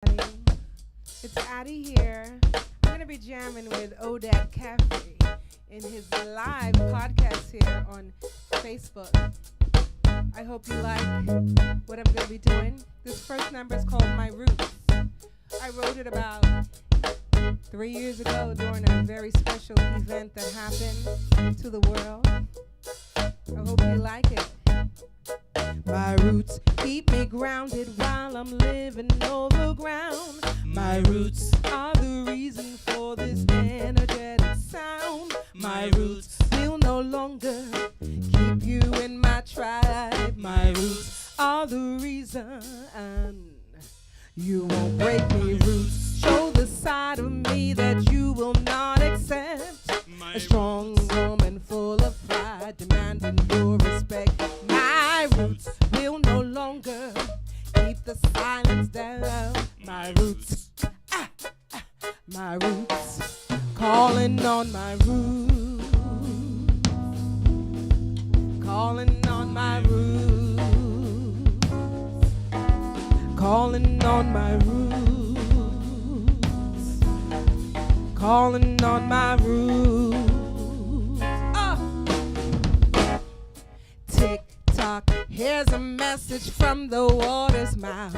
everybody. It's Addie here. I'm going to be jamming with Odad Caffrey in his live podcast here on Facebook. I hope you like what I'm going to be doing. This first number is called My Roots. I wrote it about 3 years ago during a very special event that happened to the world. I hope you like it. My roots keep me grounded while I'm living overground. My roots are the reason for this energetic sound. My roots will no longer keep you in my tribe. My roots are the reason you won't break me. Roots show the side of me that you will not accept. A strong woman full of pride, demanding your respect. My roots will no longer keep the silence down. My roots, my roots, calling on my roots, calling on my roots, calling on my roots, calling on my roots. Tick tock, here's a message from the water's mouth.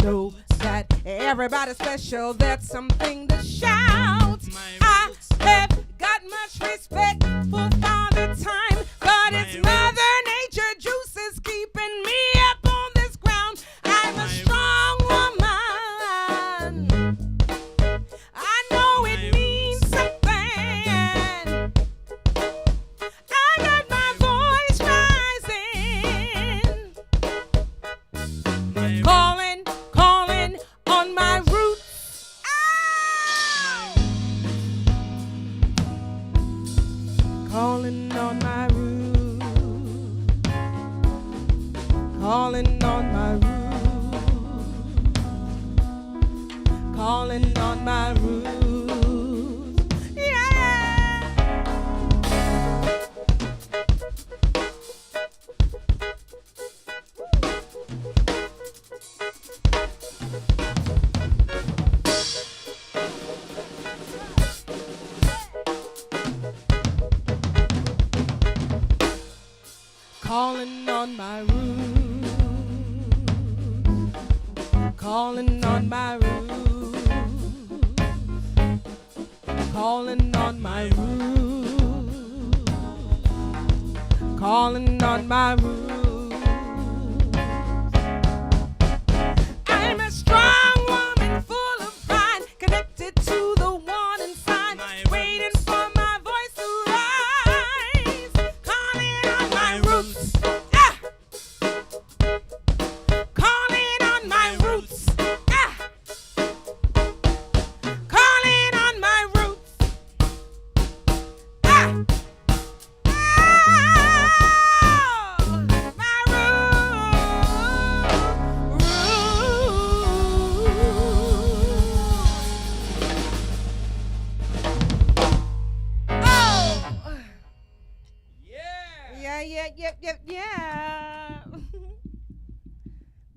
Know that everybody's special, that's something to shout. I have got much respect for Father Time, but it's Mother Nature juices keeping me up on this ground. I'm a strong woman. I know it means something. I got my voice rising, calling on my roots. Calling on my roots, calling on my roots, calling on my roots. Yeah. Calling on my roots, calling on my roots, calling on my roots, calling on my roots. I'm a strong woman full of pride, connected to the one inside, waiting for my voice to rise, calling on my roots. Calling on my roots. Calling on my roots. My Oh. Yeah.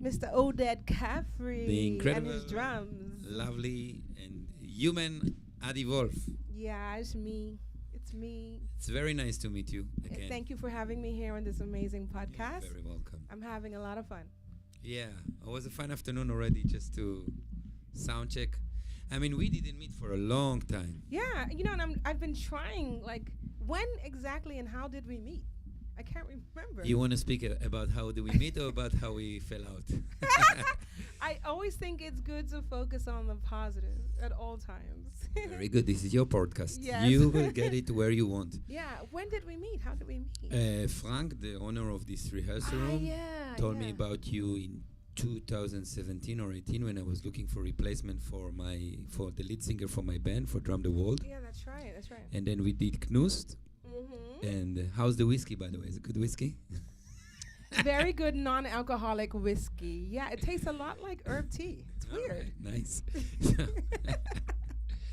Mr. Odad Caffrey The incredible, and his drums. lovely, and human Adi Wolf. Yeah, it's me. It's me. It's very nice to meet you again. Thank you for having me here on this amazing podcast. You're very welcome. I'm having a lot of fun. Yeah, it was a fun afternoon already just to sound check. I mean, we didn't meet for a long time. Yeah, and I've been trying, like, when exactly and how did we meet? I can't remember. You want to speak about how do we meet or about how we fell out? I always think it's good to focus on the positive at all times. Very good. This is your podcast. Yes. You will get it where you want. Yeah, when did we meet? How did we meet? Frank, the owner of this rehearsal room, told me about you in 2017 or 18 when I was looking for replacement for the lead singer for my band for Drum the World. Yeah, that's right. And then we did Knust. Mm-hmm. And how's the whiskey, by the way? Is it good whiskey? Very good non-alcoholic whiskey. Yeah, it tastes a lot like herb tea. It's weird. Right, nice.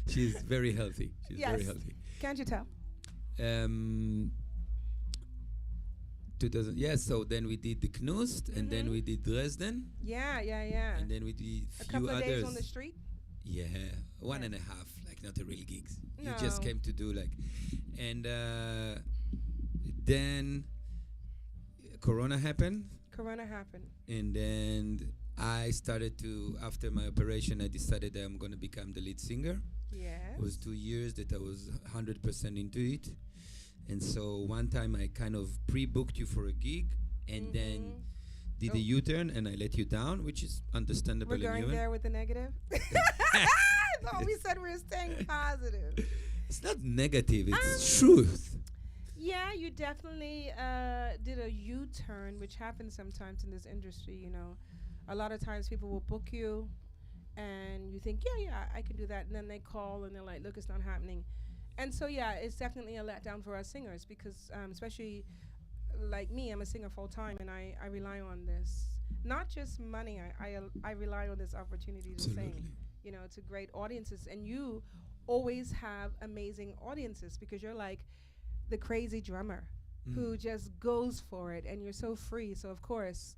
She's very healthy. She's very healthy. Can't you tell? 2000. Yeah. So then we did the Knust, and then we did Dresden, Yeah, yeah, yeah. and then we did A few couple of days others. on the street. Yeah, one Yeah. and a half, like not a real gigs. You No. just came to do like, and then Corona happened, Corona happened. and then I started to. After my operation, I decided that I'm gonna become the lead singer. Yes. It was 2 years that I was 100% into it, and so one time I kind of pre-booked you for a gig, and then did a U-turn, and I let you down, which is understandable. We're going there with the negative. I thought we said we were staying positive. It's not negative, it's truth. Yeah, you definitely did a U-turn, which happens sometimes in this industry. You know, a lot of times people will book you, and you think, yeah, I can do that, and then they call and they're like, look, it's not happening. And so, yeah, it's definitely a letdown for us singers because, especially like me, I'm a singer full time, and I rely on this. Not just money, I rely on this opportunity to sing, you know, to great audiences. And you always have amazing audiences because you're like the crazy drummer who just goes for it, and you're so free. So, of course,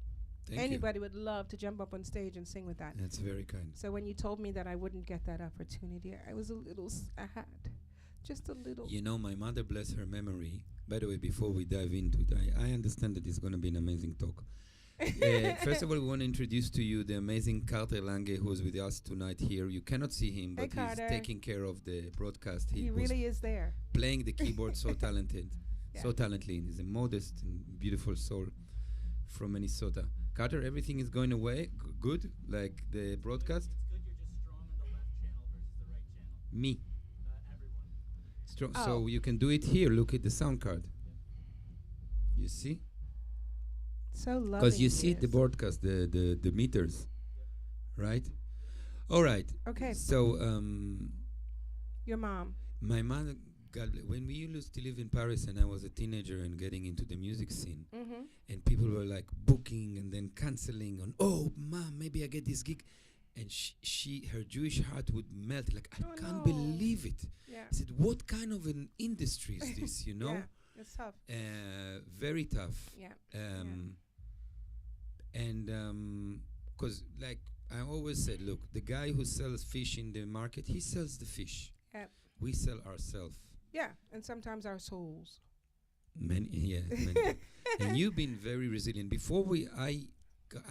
anybody would love to jump up on stage and sing with that. That's very kind. So when you told me that I wouldn't get that opportunity, I was a little sad. Just a little. You know, my mother, bless her memory. By the way, before we dive into it, I understand that it's going to be an amazing talk. First of all, we want to introduce to you the amazing Carter Lange, who is with us tonight here. You cannot see him, but he's taking care of the broadcast. He really is there. Playing the keyboard so talented, so talented. He's a modest and beautiful soul from Minnesota. Carter, everything is going away good, like the broadcast? It's good, you're just strong on the left channel versus the right channel. Me. Everyone. Strong. So you can do it here. Look at the sound card. You see? So lovely. Because you see the broadcast, the meters, right? All right. Okay. So your mom. my mother, when we used to live in Paris and I was a teenager and getting into the music scene, and people were like booking and then canceling on, oh, mom, maybe I get this gig. And her Jewish heart would melt. Like, I can't believe it. Yeah. I said, what kind of an industry is this, you know? Yeah, it's tough. Very tough. Yeah. And because, like, I always said, look, the guy who sells fish in the market, he sells the fish. Yeah. We sell ourselves. Yeah, and sometimes our souls. Many. And you've been very resilient. Before I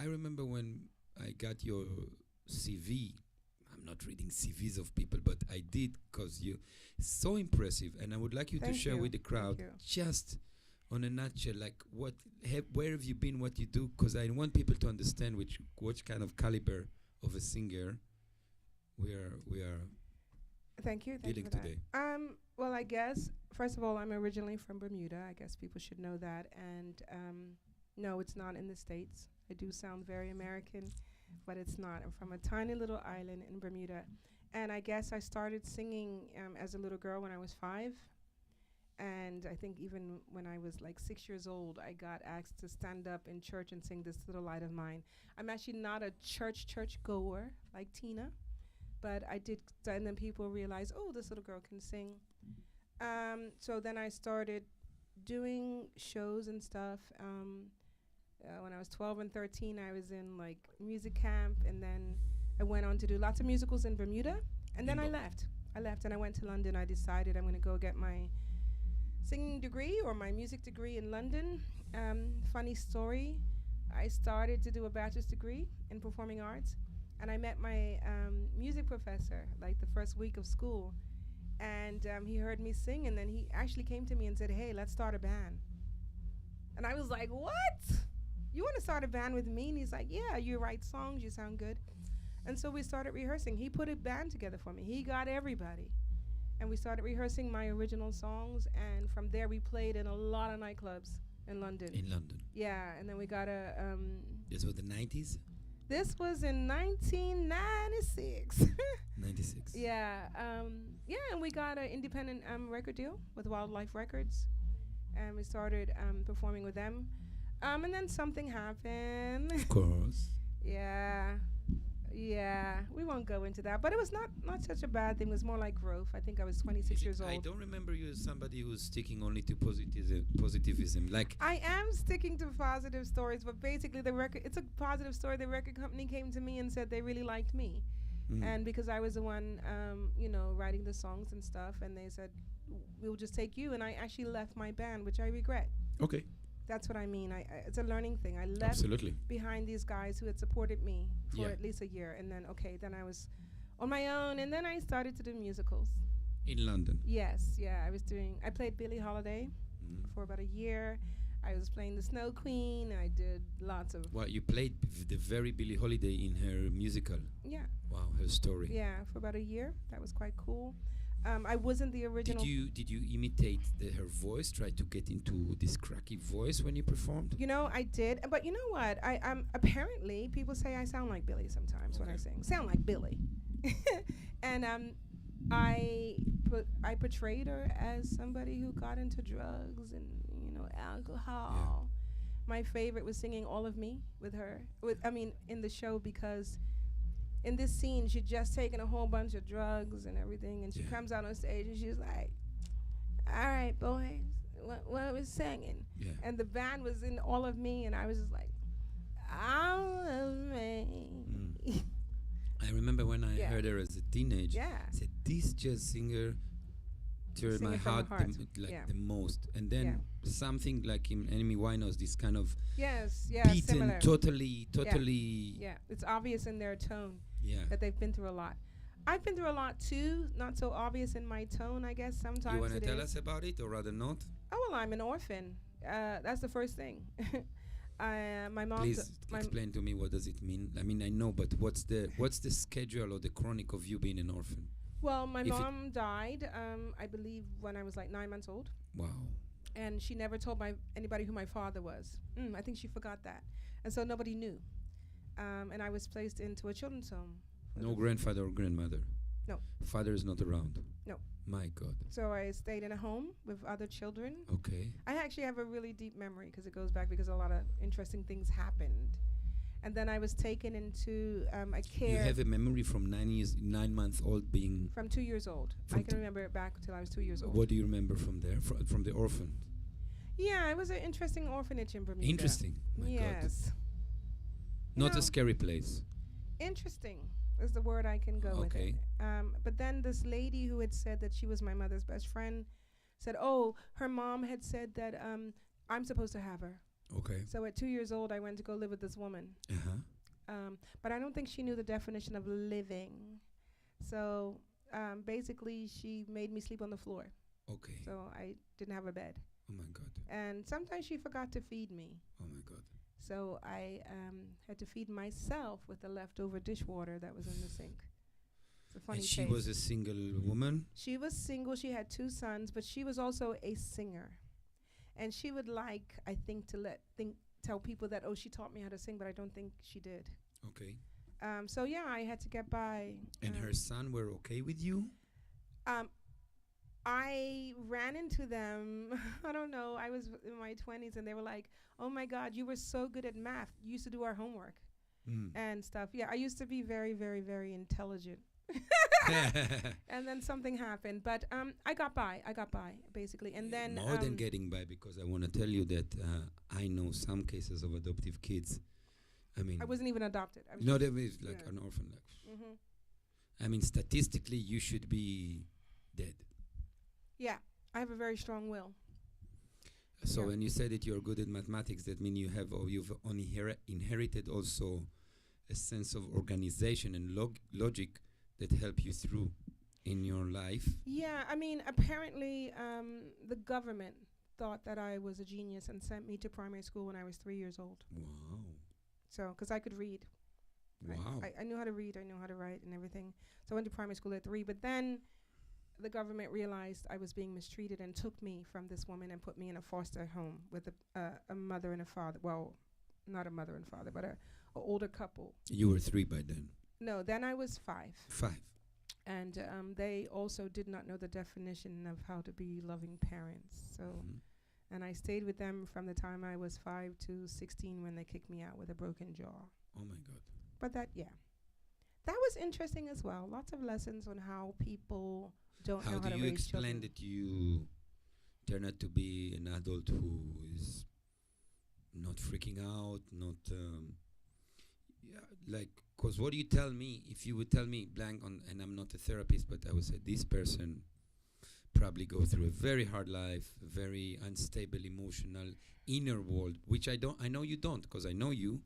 remember when I got your CV. I'm not reading CVs of people, but I did because you're so impressive. And I would like you to share with the crowd, just on a nutshell, like where have you been, what you do, because I want people to understand which kind of caliber of a singer we are dealing today. Well, I guess first of all, I'm originally from Bermuda. I guess people should know that. And no, it's not in the States. I do sound very American, but it's not. I'm from a tiny little island in Bermuda. And I guess I started singing as a little girl when I was 5. And I think even when I was like 6 years old, I got asked to stand up in church and sing This Little Light of Mine. I'm actually not a church goer like Tina, but I did. And then people realized, oh, this little girl can sing. So then I started doing shows and stuff. When I was 12 and 13, I was in like music camp, and then I went on to do lots of musicals in Bermuda, and then I left and I went to London. I decided I'm going to go get my singing degree or my music degree in London. Funny story, I started to do a bachelor's degree in performing arts, and I met my music professor like the first week of school, and he heard me sing, and then he actually came to me and said, hey, let's start a band. And I was like, what? You want to start a band with me? And he's like, yeah, you write songs, you sound good. And so we started rehearsing. He put a band together for me. He got everybody. And we started rehearsing my original songs, and from there we played in a lot of nightclubs in London. In London. Yeah, and then we got a... This was the 90s? This was in 1996. 96. Yeah, and we got an independent record deal with Wildlife Records, and we started performing with them. And then something happened. Of course. Yeah. Yeah, we won't go into that, but it was not such a bad thing. It was more like growth. I think I was 26 Is it, years I old. don't remember you as somebody who's sticking only to positivism. Like, I am sticking to positive stories, but basically the record it's a positive story. The record company came to me and said they really liked me. mm, And because I was the one writing the songs and stuff, and they said we'll just take you, and I actually left my band, which I regret. okay, That's what I mean. It's a learning thing. I left absolutely. behind these guys who had supported me for Yeah. at least a year, and then then I was on my own, and then I started to do musicals. In London. Yes, yeah, I played Billie Holiday Mm. for about a year. I was playing the Snow Queen. I did lots of Well, you played the very Billie Holiday in her musical. yeah, Wow, her story. yeah, for about a year. That was quite cool. I wasn't the original. Did you imitate her voice? Try to get into this cracky voice when you performed? I did, but you know what? Apparently people say I sound like Billy sometimes when I Okay. sing. Sound like Billy, and I portrayed her as somebody who got into drugs and alcohol. My favorite was singing "All of Me" with her. In the show because in this scene she'd just taken a whole bunch of drugs and everything, and she Yeah. comes out on stage and she's like, "All right, boys, what are we singing?" Yeah. And the band was in All of Me, and I was just like, "All of me." I remember when I Yeah. heard her as a teenager. Yeah. I said, this jazz singer turned Sing my it from the heart, heart. like Yeah. the most. And then Yeah. something like in Amy Winehouse, this kind of Yes, yeah, beaten, similar. totally, Yeah, it's obvious in their tone yeah. that they've been through a lot. I've been through a lot too, not so obvious in my tone, I guess. Sometimes You want to it tell is. us about it, or rather not? Oh well, I'm an orphan. That's the first thing. My mom. Please explain to me what does it mean. I mean, I know, but what's the schedule or the chronic of you being an orphan? Well, my If it- mom died. I believe when I was like 9 months old, Wow. and she never told anybody who my father was. I think she forgot that, and so nobody knew. And I was placed into a children's home. for No the- grandfather or grandmother. No. Father is not around. No. My God. So I stayed in a home with other children. Okay. I actually have a really deep memory because it goes back because a lot of interesting things happened. And then I was taken into a care. You have a memory from 9 months old being. From 2 years old. From I can remember it back till I was 2 years old. What do you remember from there? From the orphan? Yeah, it was an interesting orphanage in Bermuda. Interesting. My God. Yes. Not No. a scary place. Interesting is the word I can go with Okay. it. But then this lady who had said that she was my mother's best friend said, oh, her mom had said that I'm supposed to have her. Okay. So at 2 years old, I went to go live with this woman. Uh-huh. But I don't think she knew the definition of living. So basically, she made me sleep on the floor. Okay. So I didn't have a bed. Oh my God. And sometimes she forgot to feed me. Oh my God. So I had to feed myself with the leftover dishwater that was in the sink. It's a funny And she taste. was a single woman. She was single. She had 2 sons, but she was also a singer. And she would like, I think, tell people that, oh, she taught me how to sing, but I don't think she did. Okay. So yeah, I had to get by. And her son were okay with you? I ran into them. I don't know. I was in my 20s, and they were like, "Oh my God, you were so good at math. You used to do our homework and stuff." Yeah, I used to be very, very, very intelligent. And then something happened, but I got by. Basically, and then more than getting by, because I want to tell you that I know some cases of adoptive kids. I mean, I wasn't even adopted. I was no, just- that is like yeah. an orphan. Like, Mhm. I mean, statistically, you should be dead. Yeah, I have a very strong will. So Yeah. when you say that you're good at mathematics, that means you've only inherited also a sense of organization and logic that help you through in your life. Yeah, I mean, apparently the government thought that I was a genius and sent me to primary school when I was 3 years old. Wow. So, because I could read. Wow. I knew how to read, I knew how to write and everything. So I went to primary school at 3, but then the government realized I was being mistreated and took me from this woman and put me in a foster home with a mother and a father. Well, not a mother and father, but a older couple. You were 3 by then. No, then I was 5. 5. And they also did not know the definition of how to be loving parents. So, Mhm. and I stayed with them from the time I was 5 to 16 when they kicked me out with a broken jaw. Oh my God. But that, yeah. that was interesting as well. Lots of lessons on how people don't How know how do to you raise explain children. that you turn out to be an adult who is not freaking out, not yeah, like, because what do you tell me if you would tell me blank on, and I'm not a therapist, but I would say this person probably go through a very hard life, very unstable emotional inner world, which I know you don't, because I know you,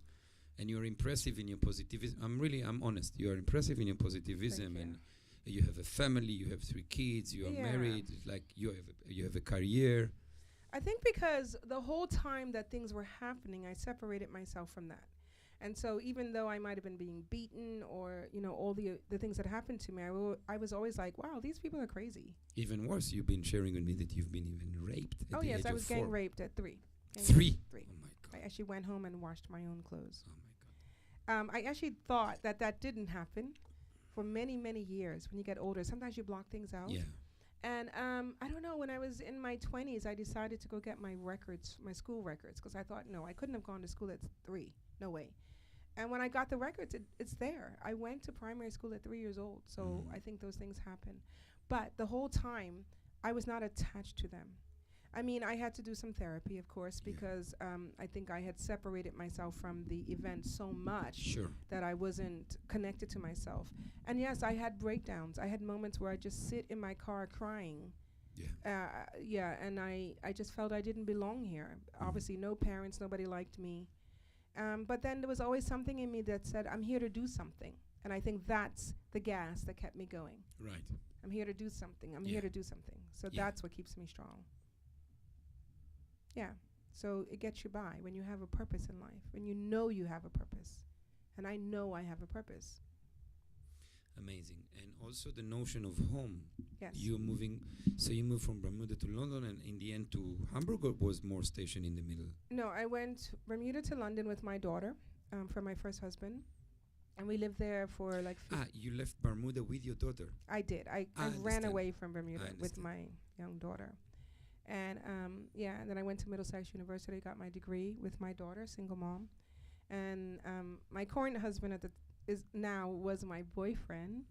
and you're impressive in your positivism. I'm honest. You are impressive in your positivism, you. and you have a family, you have 3 kids, you are Yeah. married, like you have a career. I think because the whole time that things were happening, I separated myself from that. And so even though I might have been being beaten or, all the things that happened to me, I was always like, wow, these people are crazy. Even worse, you've been sharing with me that you've been even raped at Oh, the yes, age I of was 4. gang raped at 3. Gang 3? raped at 3. Oh my I god. actually went home and washed my own clothes. Oh my god. I actually thought that didn't happen for many, many years. When you get older, sometimes you block things out. Yeah. And I don't know, when I was in my 20s, I decided to go get my records, my school records, because I thought, no, I couldn't have gone to school at 3. No way. And when I got the records, it's there. I went to primary school at 3 years old, so I think those things happen. But the whole time, I was not attached to them. I mean, I had to do some therapy, of course, Yeah. because I think I had separated myself from the event so much Sure. that I wasn't connected to myself. And yes, I had breakdowns. I had moments where I just sit in my car crying. Yeah. And I just felt I didn't belong here. Obviously, no parents, nobody liked me. But then there was always something in me that said, I'm here to do something. And I think that's the gas that kept me going. Right. I'm here to do something. I'm Yeah. here to do something. So Yeah. that's what keeps me strong. Yeah. So it gets you by when you have a purpose in life, when you know you have a purpose. And I know I have a purpose. Amazing. And also the notion of home. Yes. You're moving, so you moved from Bermuda to London and in the end to Hamburg, or was more stationed in the middle? No, I went Bermuda to London with my daughter for my first husband. And we lived there for like You left Bermuda with your daughter. I did. I ran understand. away from Bermuda with understand. my young daughter. And and then I went to Middlesex University, got my degree with my daughter, single mom. And my current husband was my boyfriend.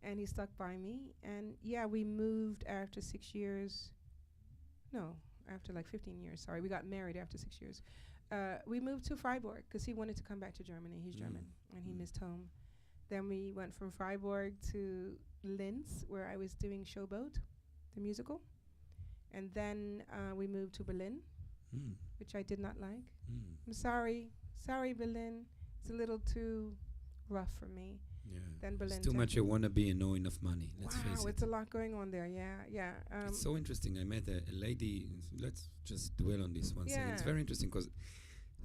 And he stuck by me. And we moved after 6 years. No, after like 15 years. Sorry, we got married after 6 years. We moved to Freiburg because he wanted to come back to Germany. He's German, and he missed home. Then we went from Freiburg to Linz, where I was doing Showboat, the musical. And then we moved to Berlin, which I did not like. I'm sorry. Sorry, Berlin. It's a little too rough for me. Yeah. Then Berlin. It's too much a wannabe and no enough money. Let's face Wow, it. it's a lot going on there. Yeah. It's so interesting. I met a lady. Let's just dwell on this one second. It's Yeah. very interesting because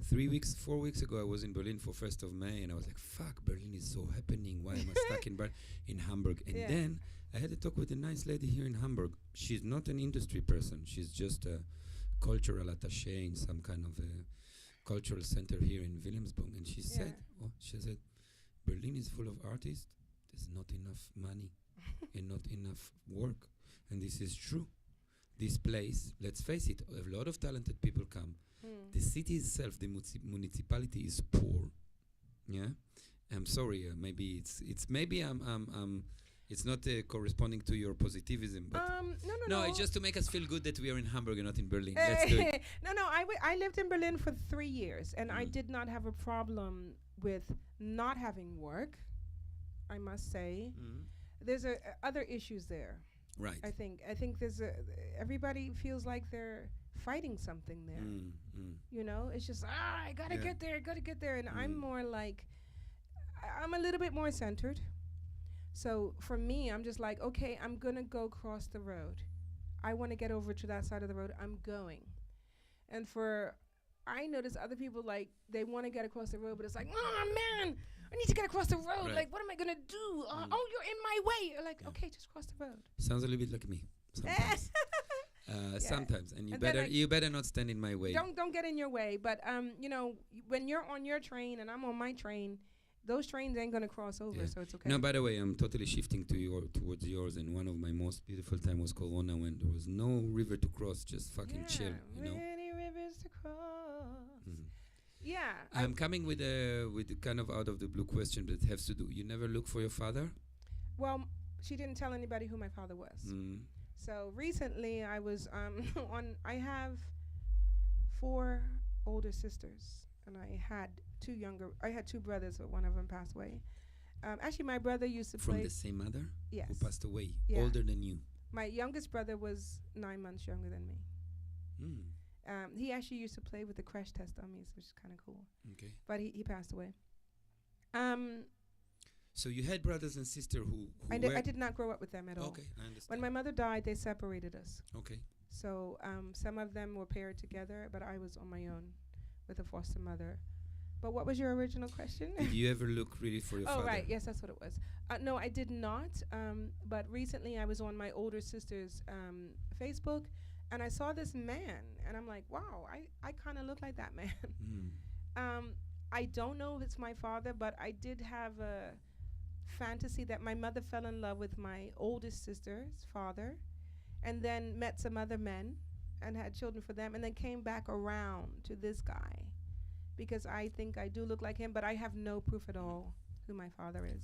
4 weeks ago, I was in Berlin for 1st of May, and I was like, "Fuck, Berlin is so happening. Why am I stuck in Hamburg?" And Yeah. then I had a talk with a nice lady here in Hamburg. She's not an industry person. She's just a cultural attaché in some kind of a cultural center here in Wilhelmsburg. And she said, Berlin is full of artists. There's not enough money and not enough work. And this is true. This place, let's face it, a lot of talented people come. The city itself, the municipality is poor. Yeah, I'm sorry. Maybe it's not corresponding to your positivism, but no. it's just to make us feel good that we are in Hamburg and not in Berlin. Let's do it. No. I lived in Berlin for 3 years, and I did not have a problem with not having work. I must say, there's other issues there. Right. I think there's everybody feels like they're fighting something there. You know, it's just I gotta get there, and I'm more like I'm a little bit more centered. So for me, I'm just like, okay, I'm gonna go cross the road. I want to get over to that side of the road. I'm going. And I notice other people like they want to get across the road, but it's like, oh man, I need to get across the road. Right. Like, what am I gonna do? Oh, you're in my way. You're like, okay, just cross the road. Sounds a little bit like me sometimes. Sometimes, and you better not stand in my way. Don't get in your way. But you know, when you're on your train and I'm on my train, those trains ain't gonna cross over, so it's okay. No, by the way, I'm totally shifting towards yours, and one of my most beautiful time was Corona when there was no river to cross, just fucking chill, you know. Many rivers to cross. Yeah. I'm coming with a kind of out of the blue question that has to do. You never look for your father? Well, she didn't tell anybody who my father was. Mm. So recently, I was on. I have 4 older sisters, and I had 2 younger. I had 2 brothers, but one of them passed away. Actually, my brother used to From play. the same mother? Yes. Who passed away? Yeah. Older than you? My youngest brother was 9 months younger than me. Mm. He actually used to play with the crash test dummies, which is kind of cool. Okay. But he passed away. So you had brothers and sisters who I were... did not grow up with them at all. Okay, I understand. When my mother died, they separated us. Okay. So some of them were paired together, but I was on my own with a foster mother. But what was your original question? Did you ever look really for your Oh, father? right. Yes, that's what it was. No, I did not. But recently I was on my older sister's Facebook, and I saw this man, and I'm like, wow, I kind of look like that man. Mm. I don't know if it's my father, but I did have a fantasy that my mother fell in love with my oldest sister's father, and then met some other men and had children for them, and then came back around to this guy, because I think I do look like him, but I have no proof at all who my father is.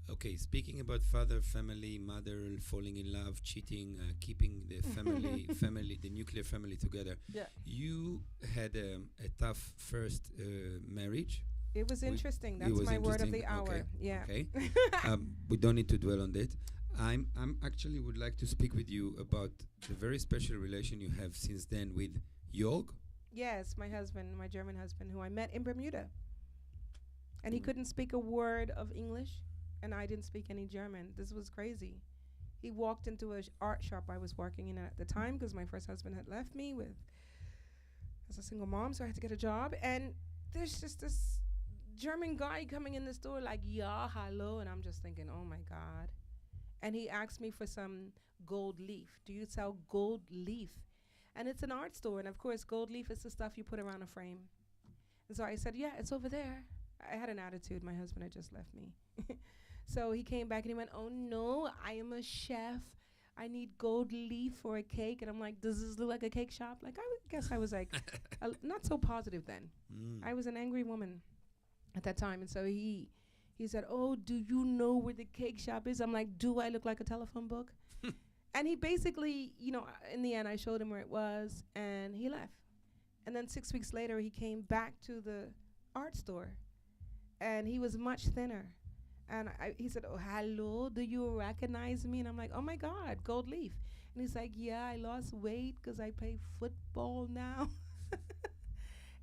Okay, speaking about father, family, mother, falling in love, cheating, keeping the family, the nuclear family together. Yeah. You had a tough first marriage. It was interesting. it That's was my word of the interesting. hour. Okay. Yeah. Okay. We don't need to dwell on that. I'm actually would like to speak with you about the very special relation you have since then with Jörg. Yes, my husband, my German husband, who I met in Bermuda. And he couldn't speak a word of English, and I didn't speak any German. This was crazy. He walked into a art shop I was working in at the time, because my first husband had left me as a single mom, so I had to get a job. And there's just this German guy coming in the store like, yeah, hello. And I'm just thinking, oh, my God. And he asked me for some gold leaf. Do you sell gold leaf? And it's an art store. And, of course, gold leaf is the stuff you put around a frame. And so I said, yeah, it's over there. I had an attitude. My husband had just left me. So he came back and he went, oh, no, I am a chef. I need gold leaf for a cake. And I'm like, does this look like a cake shop? Like, guess I was like, not so positive then. I was an angry woman at that time. And so he said, oh, do you know where the cake shop is? I'm like, do I look like a telephone book? And he basically, in the end, I showed him where it was, and he left. And then 6 weeks later, he came back to the art store, and he was much thinner. And he said, oh, hello, do you recognize me? And I'm like, oh, my God, gold leaf. And he's like, yeah, I lost weight because I play football now.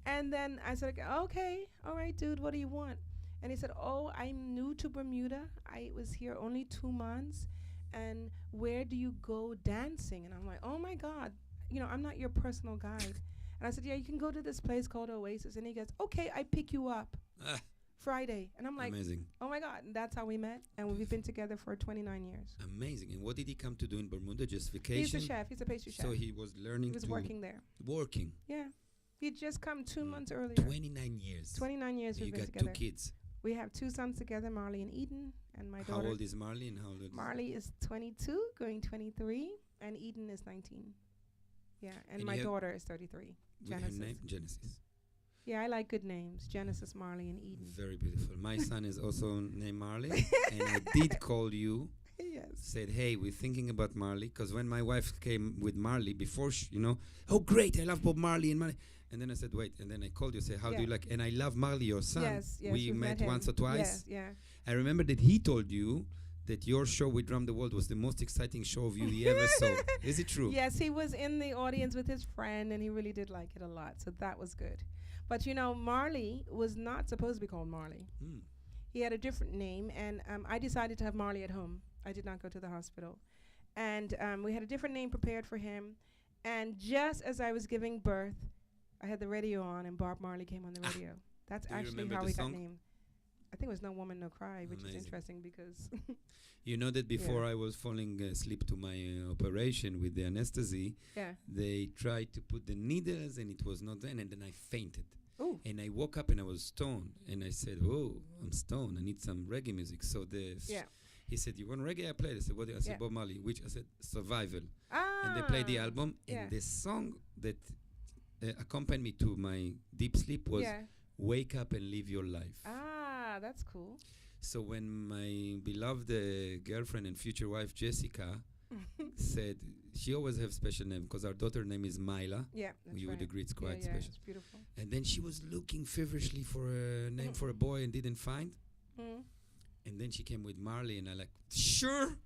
And then I said, okay, all right, dude, what do you want? And he said, oh, I'm new to Bermuda. I was here only 2 months. And where do you go dancing? And I'm like, oh, my God, I'm not your personal guide. And I said, yeah, you can go to this place called Oasis. And he goes, okay, I pick you up Friday. And I'm like, amazing. Oh, my God. And that's how we met. And we've been together for 29 years. Amazing. And what did he come to do in Bermuda? Just vacation? He's a chef. He's a pastry chef. So he was learning He was working there. Working. Yeah. He'd just come 2 months earlier. 29 years. 29 years And we've you been got together. 2 kids. We have 2 sons together, Marley and Eden, and my How daughter. old is Marley and how old is... Marley is 22, going 23, and Eden is 19. Yeah, and my daughter is 33. With her Genesis. name? Genesis. Yeah, I like good names. Genesis, Marley, and Eden. Very beautiful. My son is also named Marley, and I did call you. Yes. Said, hey, we're thinking about Marley, because when my wife came with Marley, before, oh, great, I love Bob Marley and Marley. And then I said, wait, and then I called you, say, how do you like, and I love Marley, your son. Yes, we you've met him. once or twice. Yes, yeah. I remember that he told you that your show with Drum the World was the most exciting show of you he ever saw. Is it true? Yes, he was in the audience with his friend, and he really did like it a lot, so that was good. But, Marley was not supposed to be called Marley. He had a different name, and I decided to have Marley at home. I did not go to the hospital. And we had a different name prepared for him, and just as I was giving birth, I had the radio on, and Bob Marley came on the radio. That's actually how we got named. I think it was No Woman, No Cry, which is interesting because... You know that before I was falling asleep to my operation with the anesthesia, they tried to put the needles, and it was not there, and then I fainted. Ooh. And I woke up and I was stoned, and I said, oh, I'm stoned, I need some reggae music. So he said, you want reggae? I played. I said, what? I said, Bob Marley. Which? I said, Survival. And they played the album, and the song that accompanied me to my deep sleep was wake up and live your life. Ah, that's cool. So when my beloved girlfriend and future wife Jessica said, she always have special name because our daughter name is Myla. Yeah, that's You right. would agree it's quite yeah, special. it's beautiful. And then she was looking feverishly for a name for a boy and didn't find. Mm. And then she came with Marley, and I like, sure.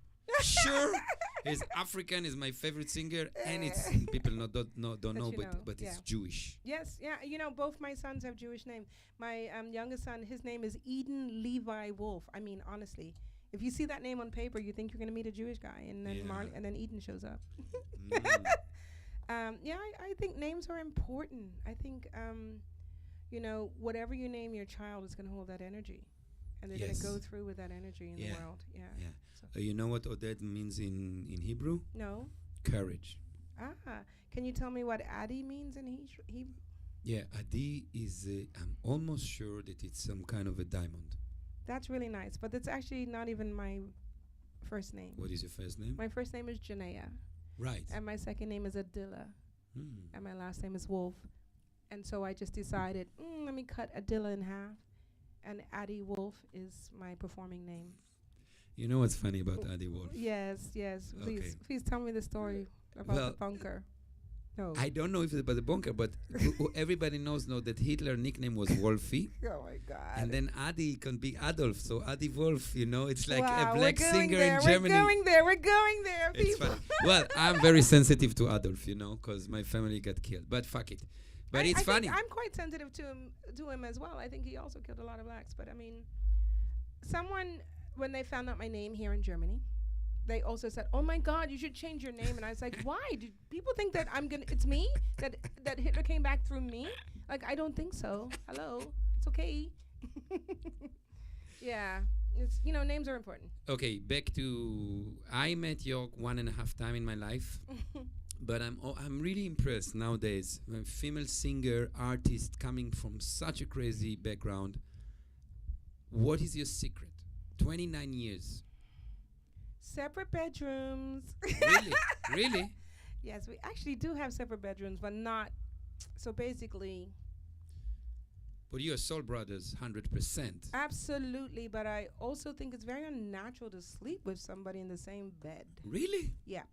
He's African, is my favorite singer, and it's people don't know, That you know, but yeah. it's Jewish. Yes, yeah. You know, both my sons have Jewish names. My youngest son, his name is Eden Levi Wolf. I mean, honestly, if you see that name on paper, you think you're going to meet a Jewish guy, and then Yeah. and then Eden shows up. Mm. Yeah, I think names are important. I think, you know, whatever you name your child is going to hold that energy, and they're going Yes. to go through with that energy in the Yeah. world. Yeah. Yeah. So You know what Oded means in Hebrew? no. Courage. Can you tell me what Adi means in Hebrew? Yeah, Adi is, I'm almost sure that it's some kind of a diamond. That's really nice, but it's actually not even my first name. What is your first name? My first name is Janaea, Right. and my second name is Adilla, Hmm. and my last name is Wolf. And so I just decided, let me cut Adilla in half, and Adi Wolf is my performing name. You know what's funny about Adi Wolf? Yes. Okay. Please tell me the story about Well, the bunker. No. I don't know if it's about the bunker, but everybody knows that Hitler's nickname was Wolfie. Oh my God. And then Adi can be Adolf, so Adi Wolf, it's like wow, a black we're going singer there, in Germany. We're going there, It's people. funny. Well, I'm very sensitive to Adolf, because my family got killed. But fuck it. But it's I funny. think I'm quite sensitive to him as well. I think he also killed a lot of blacks. But I mean, someone, when they found out my name here in Germany, they also said, "Oh my God, you should change your name." And I was like, "Why? Do people think that it's me? That Hitler came back through me? Like, I don't think so. Hello, it's okay." Yeah, it's names are important. Okay, back to I met York 1.5 times in my life. But I'm really impressed nowadays. A female singer, artist coming from such a crazy background. What is your secret? 29 years. Separate bedrooms. Really? Yes, we actually do have separate bedrooms, but not. So basically, But you are soul brothers, 100%. absolutely. But I also think it's very unnatural to sleep with somebody in the same bed. Really? Yeah.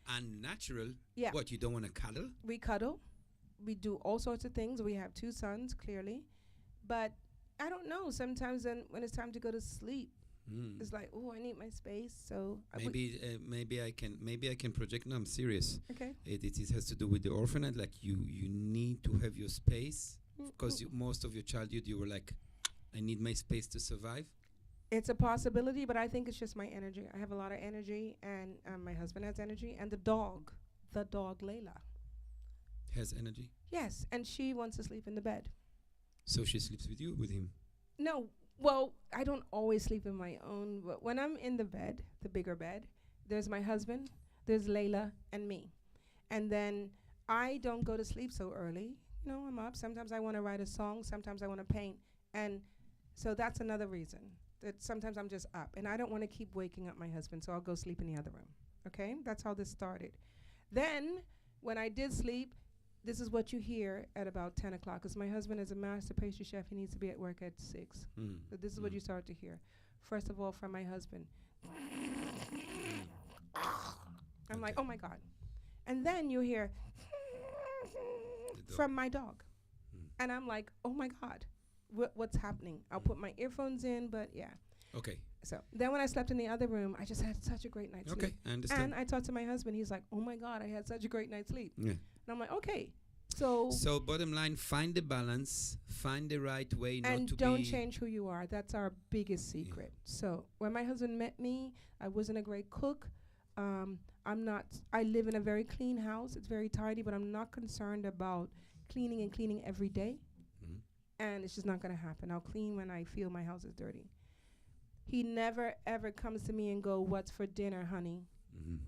Unnatural? Yeah. What, you don't want to cuddle? We cuddle. We do all sorts of things. We have 2 sons, clearly. But I don't know. Sometimes when it's time to go to sleep, Mm. it's like, oh, I need my space. So Maybe I can project. No, I'm serious. okay. It has to do with the orphanage. Like you need to have your space because most of your childhood you were like, I need my space to survive. It's a possibility, but I think it's just my energy. I have a lot of energy, and my husband has energy, and the dog Layla. Has energy, Yes, and she wants to sleep in the bed. so she sleeps with you, with him. No, well, I don't always sleep in my own. But when I'm in the bed, the bigger bed, there's my husband, there's Layla, and me. And then I don't go to sleep so early. I'm up. Sometimes I want to write a song. Sometimes I want to paint. And so that's another reason that sometimes I'm just up. And I don't want to keep waking up my husband, so I'll go sleep in the other room. Okay? That's how this started. Then, when I did sleep, this is what you hear at about 10 o'clock, because my husband is a master pastry chef. He needs to be at work at 6. Mm. So this is what you start to hear. First of all, from my husband. I'm like, oh my God. And then you hear from my dog. And I'm like, oh my God, what's happening? I'll put my earphones in, but yeah. Okay. So then when I slept in the other room, I just had such a great night's Okay, sleep. I understand. And I talked to my husband. He's like, oh my God, I had such a great night's sleep. Yeah. And I'm like, okay. So bottom line, find the balance, find the right way, not and to don't be. change who you are. That's our biggest secret. So when my husband met me, I wasn't a great cook. I live in a very clean house. It's very tidy, but I'm not concerned about cleaning every day. Mhm. And it's just not going to happen. I'll clean when I feel my house is dirty. He never, ever comes to me and go, what's for dinner, honey? Mhm.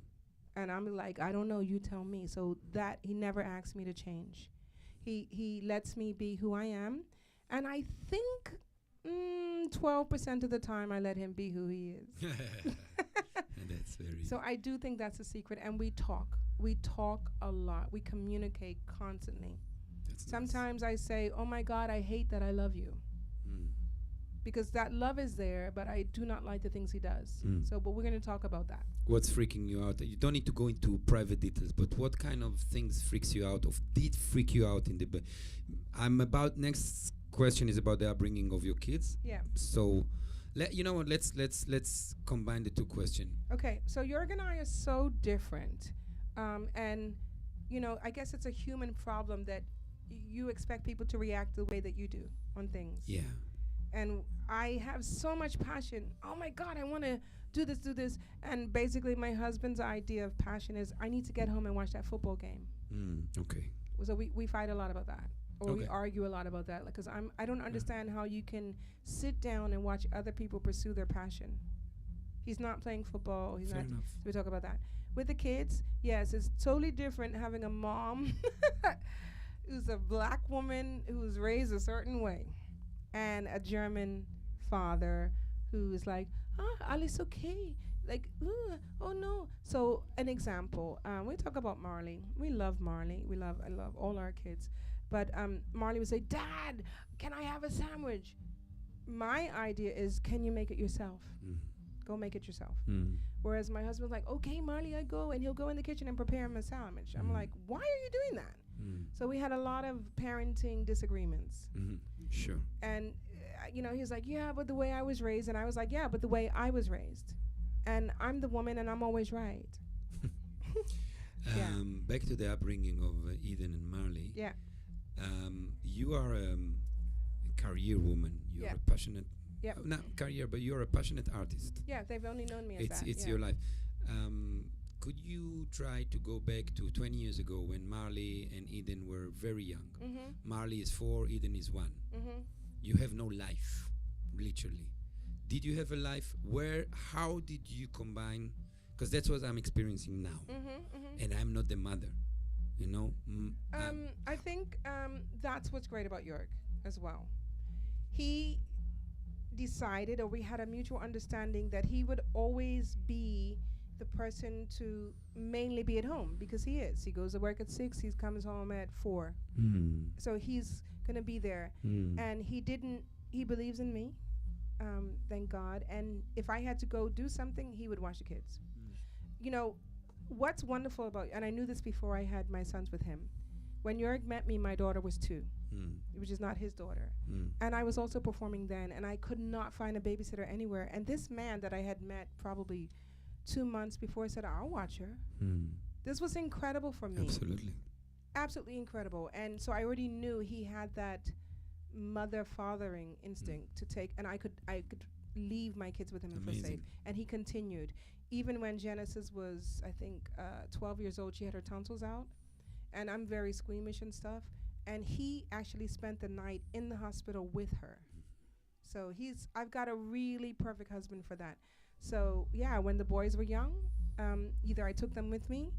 And I'm like, I don't know, you tell me. So that he never asks me to change. He lets me be who I am. And I think 12% of the time I let him be who he is. That's very. So I do think that's a secret. And we talk. We talk a lot. We communicate constantly. That's nice. Sometimes I say, oh my God, I hate that I love you. Mm. Because that love is there, but I do not like the things he does. Mm. So, but we're going to talk about that. What's freaking you out? You don't need to go into private details, but what kind of things freaks you out, or did freak you out in the? Next question is about the upbringing of your kids. Yeah. So, you know what? Let's combine the two questions. Okay. So Jörg and I are so different, and I guess it's a human problem that you expect people to react the way that you do on things. Yeah. And I have so much passion. Oh my God, I want to do this. And basically, my husband's idea of passion is I need to get home and watch that football game. Okay. So we fight a lot about that, or we Okay. argue a lot about that, because I don't understand how you can sit down and watch other people pursue their passion. He's not playing football. He's Fair not. enough. So we talk about that. With the kids, yes, it's totally different having a mom who's a black woman who's raised a certain way, and a German father who's like, alles okay. Like, oh no. So an example, we talk about Marley. We love Marley. I love all our kids. But Marley would say, Dad, can I have a sandwich? My idea is, can you make it yourself? Go make it yourself. Whereas my husband's like, okay, Marley, I go. And he'll go in the kitchen and prepare him a sandwich. I'm like, why are you doing that? So we had a lot of parenting disagreements. Sure. And, he's like, yeah, but the way I was raised. And I was like, yeah, but the way I was raised. And I'm the woman and I'm always right. Yeah. Back to the upbringing of Eden and Marley. Yeah. You are a career woman. You Yeah. are a passionate. Yeah. Not career, but you're a passionate artist. Yeah, they've only known me as It's that. it's yeah. your life. Could you try to go back to 20 years ago when Marley and Eden were very young? Marley is 4, Eden is 1. You have no life, literally. Did you have a life? How did you combine? Because that's what I'm experiencing now. And I'm not the mother, you know? I think that's what's great about Jörg as well. He decided, or we had a mutual understanding, that he would always be the person to mainly be at home, because he is. He goes to work at 6, he comes home at 4. So he's going to be there. And he believes in me, thank God. And if I had to go do something, he would watch the kids. What's wonderful about, and I knew this before I had my sons with him, when Jörg met me, my daughter was 2, which is not his daughter. And I was also performing then, and I could not find a babysitter anywhere. And this man that I had met probably 2 months before said, I'll watch her. This was incredible for me. Absolutely. Absolutely incredible. And so I already knew he had that mother-fathering instinct to take, and I could leave my kids with him and feel safe. Amazing. And he continued. Even when Genesis was, I think, 12 years old, she had her tonsils out. And I'm very squeamish and stuff. And he actually spent the night in the hospital with her. So I've got a really perfect husband for that. So yeah, when the boys were young, either I took them with me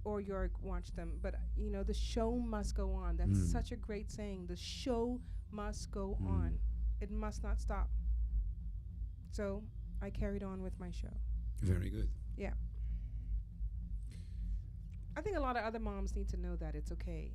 or Jörg watched them. But the show must go on. That's such a great saying. The show must go on. It must not stop. So I carried on with my show. Very good. Yeah. I think a lot of other moms need to know that it's okay.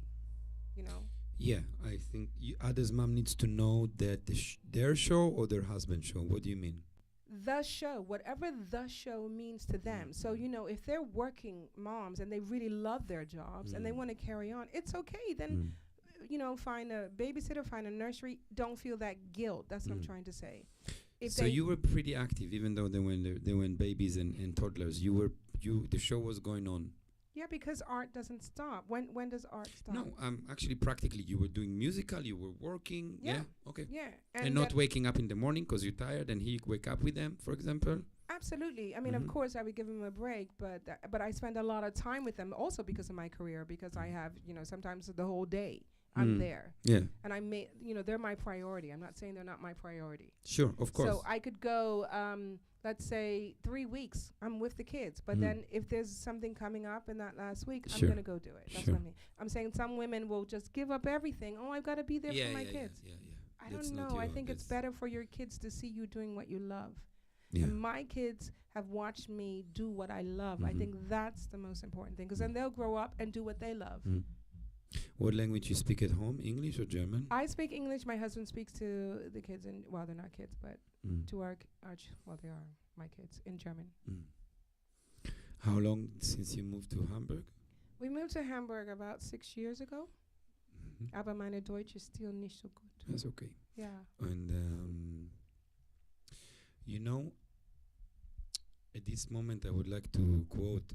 Yeah, I think others' mom needs to know that their show or their husband's show. What do you mean? The show, whatever the show means to them. So, if they're working moms and they really love their jobs and they want to carry on, it's okay. Then, find a babysitter, find a nursery. Don't feel that guilt. That's what I'm trying to say. So you were pretty active, even though they were babies and toddlers. The show was going on. Yeah, because art doesn't stop. When does art stop? No, actually, practically, you were doing musical, you were working. Yeah. Okay. Yeah. And not waking up in the morning because you're tired, and he wake up with them, for example. Absolutely. I mean, of course, I would give him a break, but I spend a lot of time with them also because of my career, because I have, sometimes the whole day I'm there. Yeah. And they're my priority. I'm not saying they're not my priority. Sure, of course. So I could go, let's say 3 weeks, I'm with the kids. But then if there's something coming up in that last week, I'm going to go do it. That's what I mean. I'm saying some women will just give up everything. Oh, I've got to be there for my kids. Yeah. I don't know. I think it's better for your kids to see you doing what you love. Yeah. And my kids have watched me do what I love. I think that's the most important thing, because then they'll grow up and do what they love. What language you speak at home? English or German? I speak English. My husband speaks to the kids, and well, they're not kids, but Mm. to well, they are my kids in German. Mm. How long since you moved to Hamburg? We moved to Hamburg about 6 years ago. Mhm. Aber meine Deutsch ist still nicht so gut. That's okay. Yeah. And you know, at this moment, I would like to quote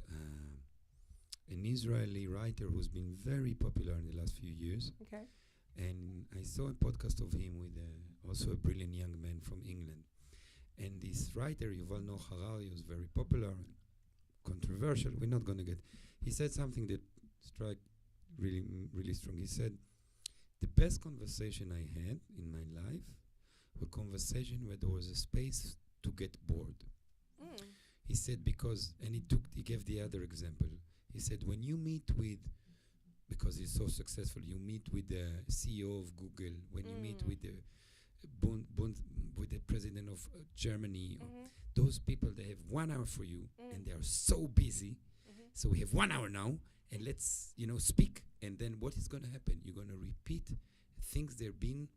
an Israeli writer who's been very popular in the last few years. Okay. And I saw a podcast of him with also a brilliant young man from England. And this writer, Yuval Noah Harari, was very popular and controversial. We're not going to get. He said something that struck really strong. He said, the best conversation I had in my life were conversation where there was a space to get bored. Mm. He said because, and he gave the other example. He said when you meet with, because he's so successful, you meet with the CEO of Google, when you meet with the with the president of Germany, or Mhm. those people, they have 1 hour for you, Mm. and they are so busy. Mhm. So we have 1 hour now, and let's speak. And then what is going to happen? You're going to repeat things there been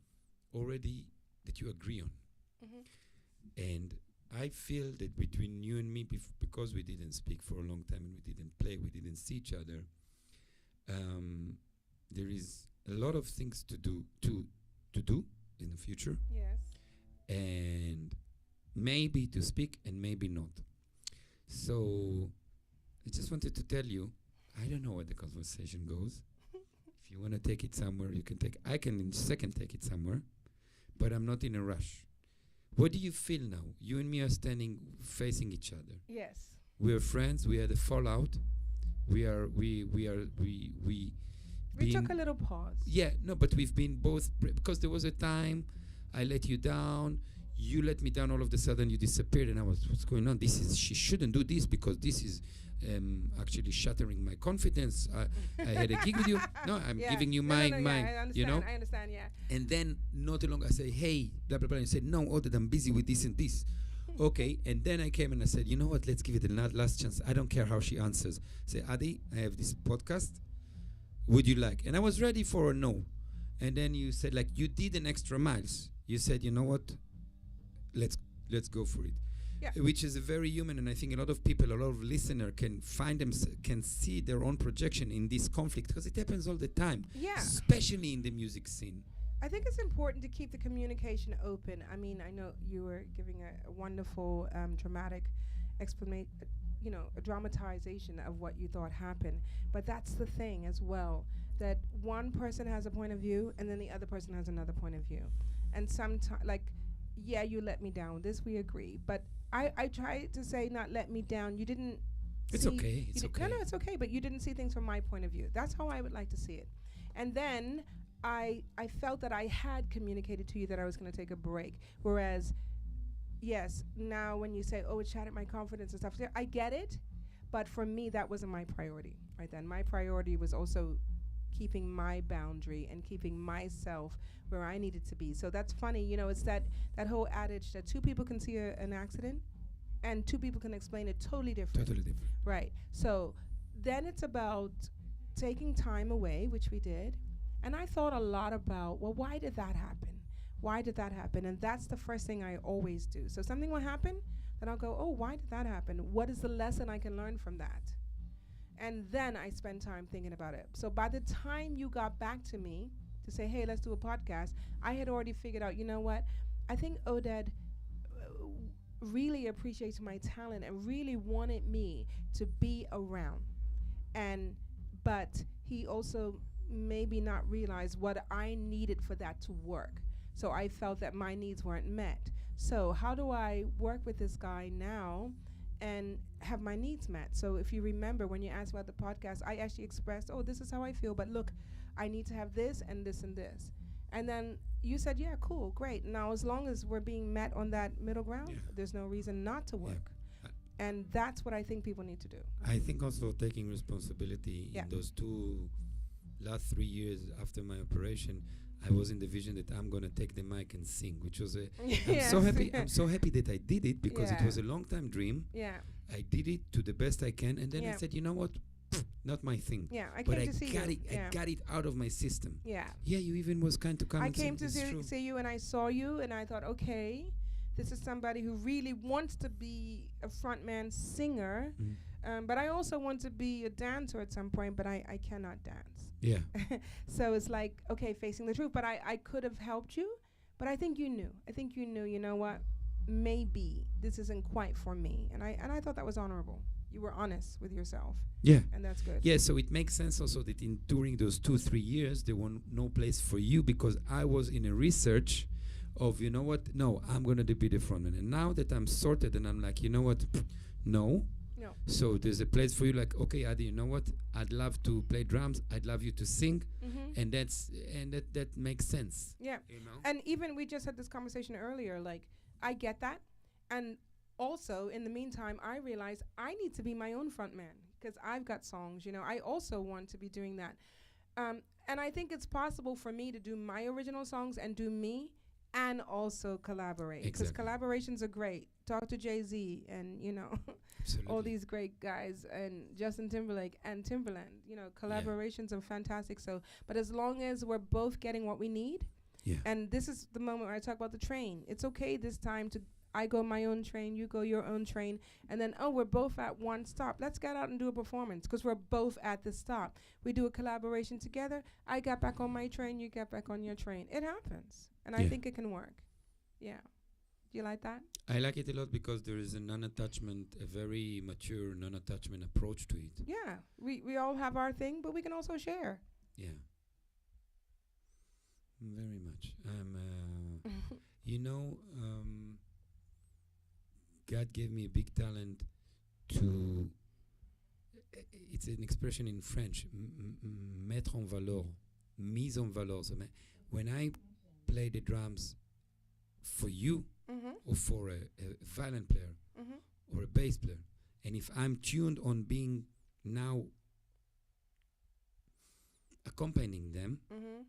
already that you agree on. Mhm. And I feel that between you and me, because we didn't speak for a long time and we didn't play, we didn't see each other, there is a lot of things to do in the future, Yes. and maybe to speak and maybe not. So I just wanted to tell you, I don't know where the conversation goes. If you want to take it somewhere, you can take. I can in a second take it somewhere, but I'm not in a rush. What do you feel now? You and me are standing facing each other. Yes. We are friends. We had a fallout. We We took been- a little pause. Yeah, no, but we've been both because there was a time I let you down. You let me down. All of a sudden, you disappeared, and I was, what's going on? She shouldn't do this because this is actually shattering my confidence. I had a gig with you. No, I'm Yeah. giving you No, my, no, yeah, I understand, you know. I understand, yeah. And then not too long, I say, hey, blah blah blah. And you said, no, Oded, I'm busy with this and this. Okay, and then I came and I said, you know what? Let's give it a last chance. I don't care how she answers. Say, Adi, I have this podcast. Would you like? And I was ready for a no. And then you said, like, you did an extra miles. You said, you know what? Let's go for it. Yeah. Which is a very human, and I think a lot of people, a lot of listener can find can see their own projection in this conflict because it happens all the time, Yeah. especially in the music scene. I think it's important to keep the communication open. I mean, I know you were giving a wonderful, dramatic explanation, a dramatization of what you thought happened. But that's the thing as well, that one person has a point of view and then the other person has another point of view. And sometimes, yeah, you let me down. This we agree. But I try to say not let me down. You didn't. It's see- okay. you It's di- okay. No, it's okay. But you didn't see things from my point of view. That's how I would like to see it. And then I felt that I had communicated to you that I was going to take a break. Whereas, yes, now when you say, oh, it shattered my confidence and stuff, I get it. But for me, that wasn't my priority right then. My priority was also keeping my boundary and keeping myself where I needed to be. So that's funny, it's that whole adage that two people can see an accident and two people can explain it totally different. Totally different. Right. So then it's about taking time away, which we did. And I thought a lot about, well, why did that happen? Why did that happen? And that's the first thing I always do. So something will happen, then I'll go, oh, why did that happen? What is the lesson I can learn from that? And then I spend time thinking about it. So by the time you got back to me to say, hey, let's do a podcast, I had already figured out, you know what? I think Oded really appreciates my talent and really wanted me to be around. But he also maybe not realized what I needed for that to work. So I felt that my needs weren't met. So how do I work with this guy now and have my needs met? So if you remember when you asked about the podcast, I actually expressed, oh, this is how I feel, but look, I need to have this and this and this. And then you said, yeah, cool, great. Now, as long as we're being met on that middle ground, Yeah. there's no reason not to work. And that's what I think people need to do. I think also taking responsibility Yeah. in those last 3 years after my operation, I was in the vision that I'm gonna take the mic and sing, which was I'm so happy. I'm so happy that I did it because it Yeah. was a long time dream. Yeah. I did it to the best I can, and then I Yeah. said, you know what? not my thing. Yeah, I But came I to see got you. it. Yeah. I got it out of my system. Yeah. Yeah, you even was kind to come. I and say, came to "It's true." see you and I saw you and I thought, okay, this is somebody who really wants to be a frontman singer, Mm. but I also want to be a dancer at some point, but I cannot dance. Yeah. So it's like, okay, facing the truth. But I could have helped you, but I think you knew. I think you knew, you know what, maybe this isn't quite for me. And I thought that was honorable. You were honest with yourself, Yeah. and that's good. Yeah, so it makes sense also that during those 2-3 years there was no place for you because I was in a research of, you know what, no, I'm gonna be the frontman. And now that I'm sorted and I'm like, you know what, no. No. So there's a place for you, like, okay, Adi, you know what, I'd love to play drums, I'd love you to sing, Mm-hmm. and that makes sense. Yeah. You know? And even we just had this conversation earlier, like, I get that. And also, in the meantime, I realize I need to be my own front man because I've got songs, you know. I also want to be doing that. And I think it's possible for me to do my original songs and do me and also collaborate. Because Exactly. collaborations are great. Talk to Jay-Z and, you know, Absolutely. all these great guys and Justin Timberlake and Timberland. You know, collaborations are fantastic. So, but as long as we're both getting what we need, Yeah. and this is the moment where I talk about the train. It's okay this time to I go my own train, you go your own train, and then, oh, we're both at one stop. Let's get out and do a performance because we're both at the stop. We do a collaboration together. I get back on my train, you get back on your train. It happens, and I Yeah. think it can work. Yeah. Do you like that? I like it a lot because there is a non-attachment, a very mature non-attachment approach to it. Yeah. We all have our thing, but we can also share. Yeah. Very much. You know, God gave me a big talent to. It's an expression in French, mettre en valeur, mise en valeur. So when I play the drums for you Mm-hmm. or for a violin player Mm-hmm. or a bass player, and if I'm tuned on being now accompanying them, Mm-hmm.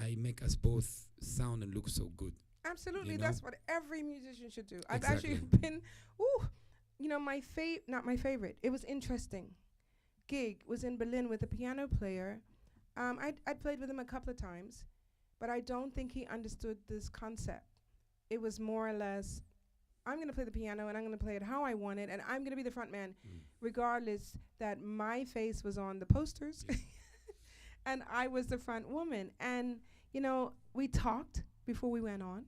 I make us both sound and look so good. Absolutely, You know? that's what every musician should do. I've Exactly. actually been, you know, not my favorite. It was interesting. Gig was in Berlin with a piano player. I'd played with him a couple of times, but I don't think he understood this concept. It was more or less, I'm going to play the piano and I'm going to play it how I want it, and I'm going to be the front man, regardless that my face was on the posters and I was the front woman. And, you know, we talked before we went on.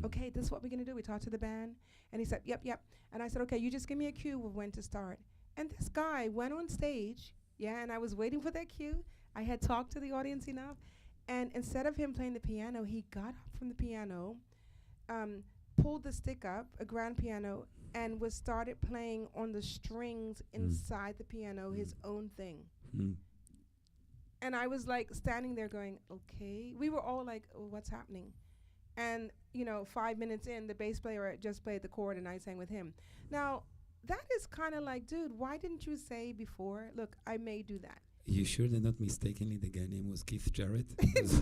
Okay, this is what we're going to do. We talked to the band, and he said, yep. And I said, okay, you just give me a cue of when to start. And this guy went on stage, and I was waiting for that cue. I had talked to the audience enough, and instead of him playing the piano, he got up from the piano, pulled the stick up, a grand piano, and was started playing on the strings inside the piano, his own thing. And I was like standing there going, okay. We were all like, oh, what's happening? And, you know, 5 minutes in, the bass player had just played the chord and I sang with him. Now, that is kind of like, dude, why didn't you say before, look, I may do that? You sure that not mistakenly the guy name was Keith Jarrett?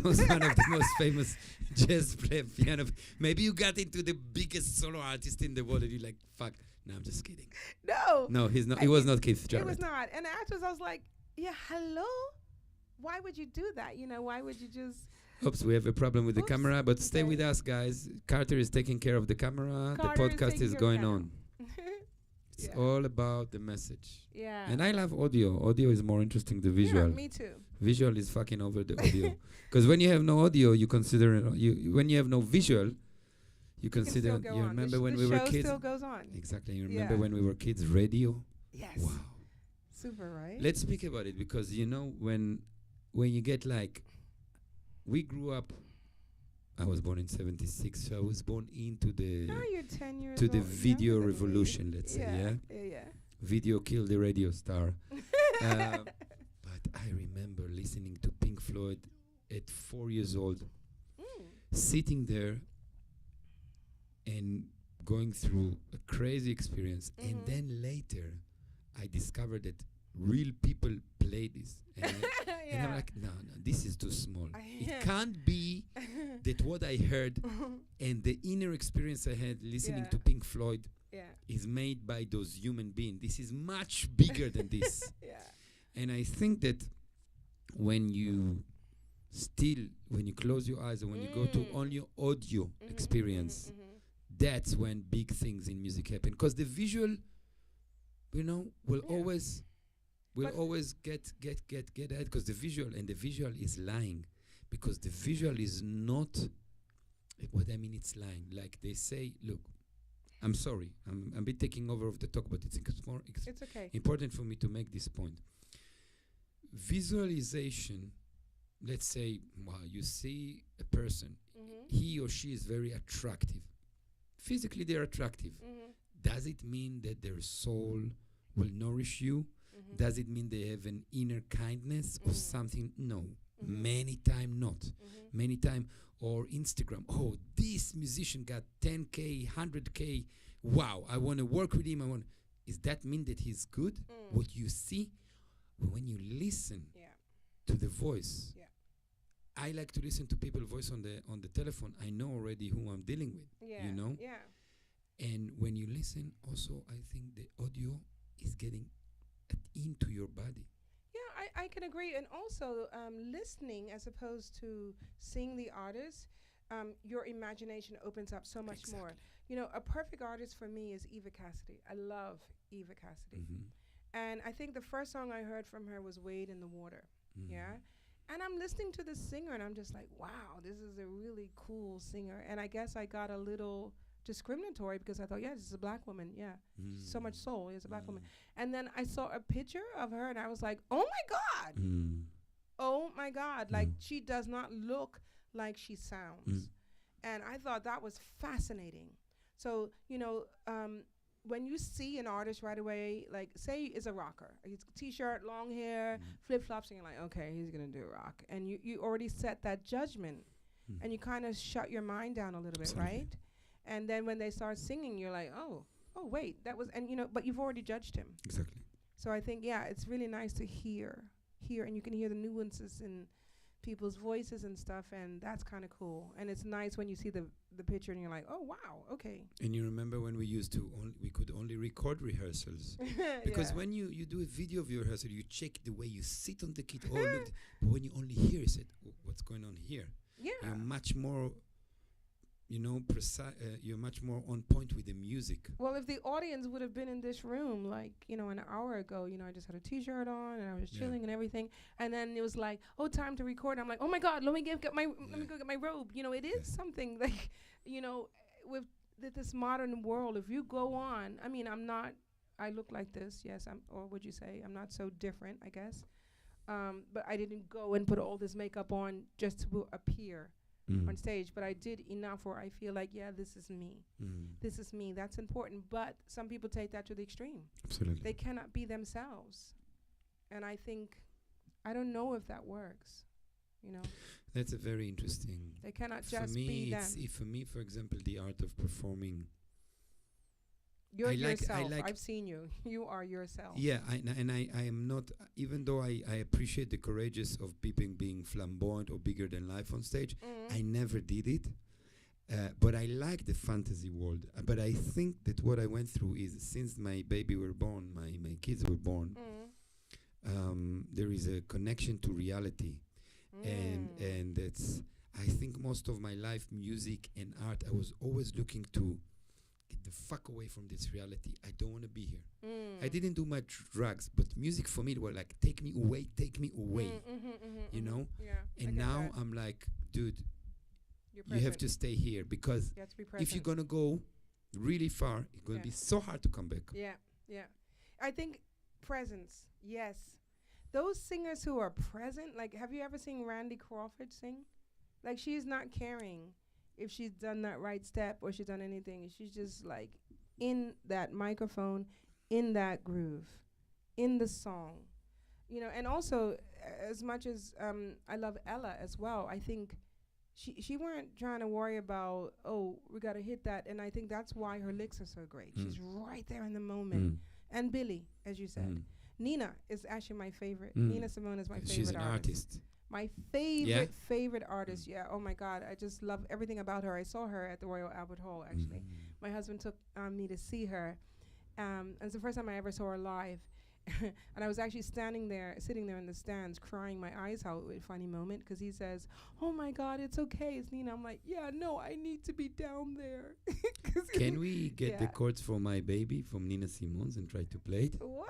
was one of the most famous jazz piano. Maybe you got into the biggest solo artist in the world and you're like, fuck. No, I'm just kidding. No. No, he's not. He was not Keith Jarrett. It was not. And afterwards I was like, yeah, hello? Why would you do that? You know, why would you just... Oops, we have a problem with the Oops. camera, but stay Okay. with us, guys. Carter is taking care of the camera. Carter The is podcast taking is care of going camera. on. It's Yeah. all about the message. Yeah. And I love audio. Audio is more interesting than visual. Yeah, me too. Visual is fucking over the audio. Because when you have no audio, you consider when you have no visual, you It can consider. still go You on. remember the when sh- we the were show kids? still goes on. Exactly. You remember Yeah. when we were kids? Radio. Yes. Wow. Super, right? Let's speak about it because you know when you get like, we grew up. I was born in '76, so I was born into the Now you're 10 years to the old, video younger than me. revolution. Let's say, yeah. Yeah. Video killed the radio star. But I remember listening to Pink Floyd at 4 years old, sitting there and going through a crazy experience. And then later, I discovered that real people play this. And I'm like, no, this is too small. It can't be that what I heard and the inner experience I had listening Yeah. to Pink Floyd Yeah. is made by those human beings. This is much bigger than this. Yeah. And I think that when you when you close your eyes and when you go to only audio experience, that's when big things in music happen. Because the visual, will Yeah. always But- get ahead, because the visual is lying, because the visual is not what I mean. It's lying. Like they say, look, I'm sorry, I'm a bit taking over of the talk, but it's more It's okay. important for me to make this point. Visualization, let's say, wow, you see a person, he or she is very attractive. Physically, they're attractive. Does it mean that their soul will nourish you? Does it mean they have an inner kindness or something? No. Many time not. Many time. Or Instagram. Oh, this musician got 10K, 100K. Wow, I want to work with him. Does that mean that he's good? What you see when you listen to the voice. Yeah. I like to listen to people's voice on the telephone. I know already who I'm dealing with. Yeah. You know? Yeah. And when you listen, also, I think the audio is getting into your body. Yeah, I can agree. And also, listening as opposed to seeing the artist, your imagination opens up so much more. A perfect artist for me is Eva Cassidy. I love Eva Cassidy. And I think the first song I heard from her was Wade in the Water. Yeah. And I'm listening to the singer and I'm just like, wow, this is a really cool singer. And I guess I got a little discriminatory because I thought, yeah, this is a black woman. Yeah. So much soul. It's a black woman. And then I saw a picture of her and I was like, oh my God. Oh my God. Like she does not look like she sounds. And I thought that was fascinating. So, when you see an artist right away, like say is a rocker, he's t-shirt, long hair, flip-flops, and you're like, okay, he's gonna do rock. And you already set that judgment and you kind of shut your mind down a little bit, right? And then when they start singing, you're like, oh wait, that was, and but you've already judged him. Exactly. So I think, yeah, it's really nice to hear, and you can hear the nuances in people's voices and stuff, and that's kind of cool. And it's nice when you see the picture and you're like, oh wow, okay. And you remember when we used to we could only record rehearsals, because when you do a video of your rehearsal, you check the way you sit on the kit. Oh, look, but when you only hear, you said, what's going on here? Yeah. You're much more precise. You're much more on point with the music. Well, if the audience would have been in this room, like, an hour ago, I just had a t-shirt on and I was chilling and everything. And then it was like, oh, time to record. I'm like, oh my God, let me go get my robe. It is something like, with this modern world, if you go on, I look like this. Yes. Or would you say I'm not so different, I guess. But I didn't go and put all this makeup on just to appear on stage, but I did enough where I feel like, yeah, this is me. This is me. That's important. But some people take that to the extreme. Absolutely. They cannot be themselves. And I don't know if that works. That's a very interesting. They cannot For just me, be them. for me, for example, the art of performing. You're I like- yourself. I've seen you. You are yourself. Yeah, I am not, even though I appreciate the courageous of people being flamboyant or bigger than life on stage, I never did it. But I like the fantasy world. But I think that what I went through is, since my baby were born, my kids were born, there is a connection to reality. And that's, I think most of my life, music and art, I was always looking to get the fuck away from this reality. I don't want to be here. I didn't do much drugs, but music for me were like, take me away, Yeah. And now I'm like, dude, You're you have present. to stay here, because You have to be present. if you're gonna go really far, it's gonna be so hard to come back. Yeah. I think presence, yes. Those singers who are present, like, have you ever seen Randy Crawford sing? Like, she's not caring if she's done that right step or she's done anything. She's just, like, in that microphone, in that groove, in the song. And also, as much as I love Ella as well, I think she weren't trying to worry about, oh, we got to hit that. And I think that's why her licks are so great. She's right there in the moment. And Billy, as you said. Nina is actually my favorite. Nina Simone is my favorite She's an artist. artist. My favorite artist. Yeah. Oh my God. I just love everything about her. I saw her at the Royal Albert Hall, actually. my husband took me to see her. And it's the first time I ever saw her live. And I was actually standing there, sitting there in the stands, crying my eyes out with Funny Moment, because he says, "Oh my God, it's okay, it's Nina." I'm like, "Yeah, no, I need to be down there." Can we get the Yeah. chords for My Baby from Nina Simone and try to play it? What?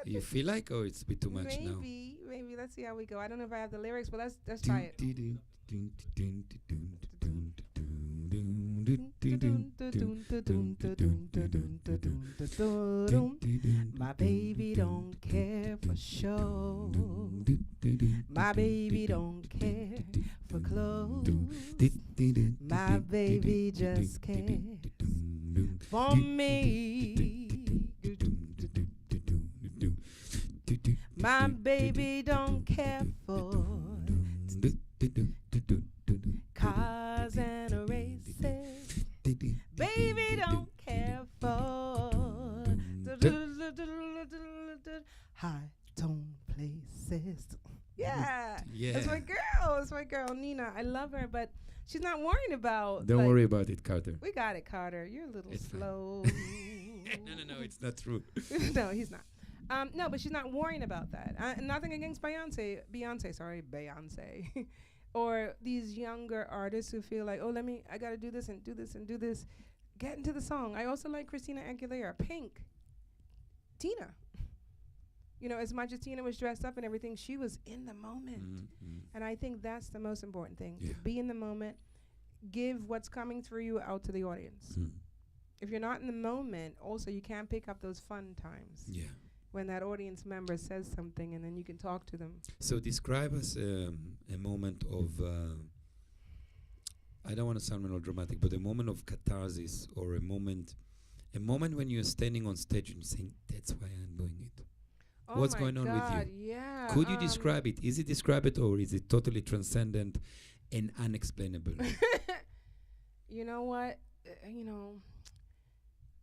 You feel like, or it's a bit too much now? Maybe. Let's see how we go. I don't know if I have the lyrics, but let's try it. My baby don't care for show. My baby don't care for clothes. My baby just cares for me. My baby don't care for cars and races. Baby don't care for high tone places. Yeah. Yeah. That's my girl. That's my girl, Nina. I love her, but she's not worrying about. Don't like, worry about it, Carter. We got it, Carter. You're a little It's fine. slow. No, it's not true. No, he's not. No, but she's not worrying about that. Nothing against Beyonce, or these younger artists who feel like, oh, I gotta do this and do this and do this. Get into the song. I also like Christina Aguilera, Pink, Tina. You know, as much as Tina was dressed up and everything, she was in the moment. And I think that's the most important thing. Yeah. To be in the moment, give what's coming through you out to the audience. If you're not in the moment, also you can't pick up those fun times. Yeah. When that audience member says something and then you can talk to them. So describe us a moment of, I don't want to sound melodramatic, but a moment of catharsis, or a moment when you're standing on stage and saying, that's why I'm doing it. Oh What's my going on with God, you? Yeah. Could you describe it? Is it describe it, or is it totally transcendent and unexplainable? You know what?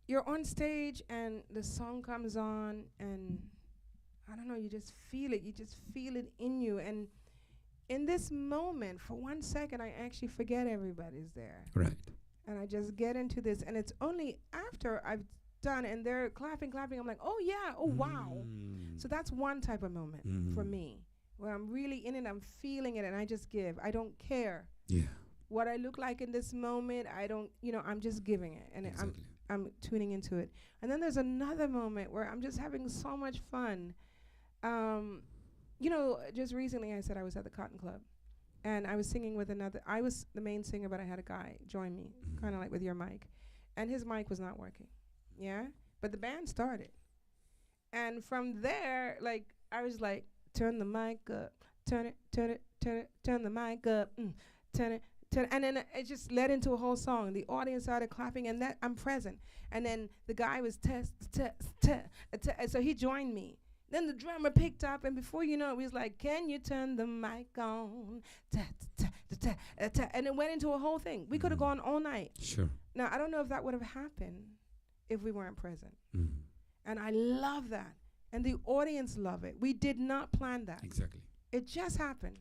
You're on stage and the song comes on and I don't know, you just feel it. You just feel it in you. And in this moment, for 1 second, I actually forget everybody's there. Right. And I just get into this. And it's only after I've done and they're clapping. I'm like, oh, yeah. Oh, wow. So that's one type of moment for me, where I'm really in it. I'm feeling it and I just give. I don't care Yeah. what I look like in this moment. I don't, I'm just giving it. And Exactly. I'm tuning into it. And then there's another moment where I'm just having so much fun. Just recently I said I was at the Cotton Club and I was singing with I was the main singer, but I had a guy join me, kind of like with your mic. And his mic was not working. Yeah? But the band started. And from there, like, I was like, turn the mic up, turn the mic up, turn it. And then it just led into a whole song. The audience started clapping, and that I'm present. And then the guy was test, and so he joined me. Then the drummer picked up, and before you know it, he was like, "Can you turn the mic on?" And it went into a whole thing. We could have gone all night. Sure. Now I don't know if that would have happened if we weren't present. And I love that, and the audience love it. We did not plan that. Exactly. It just happened.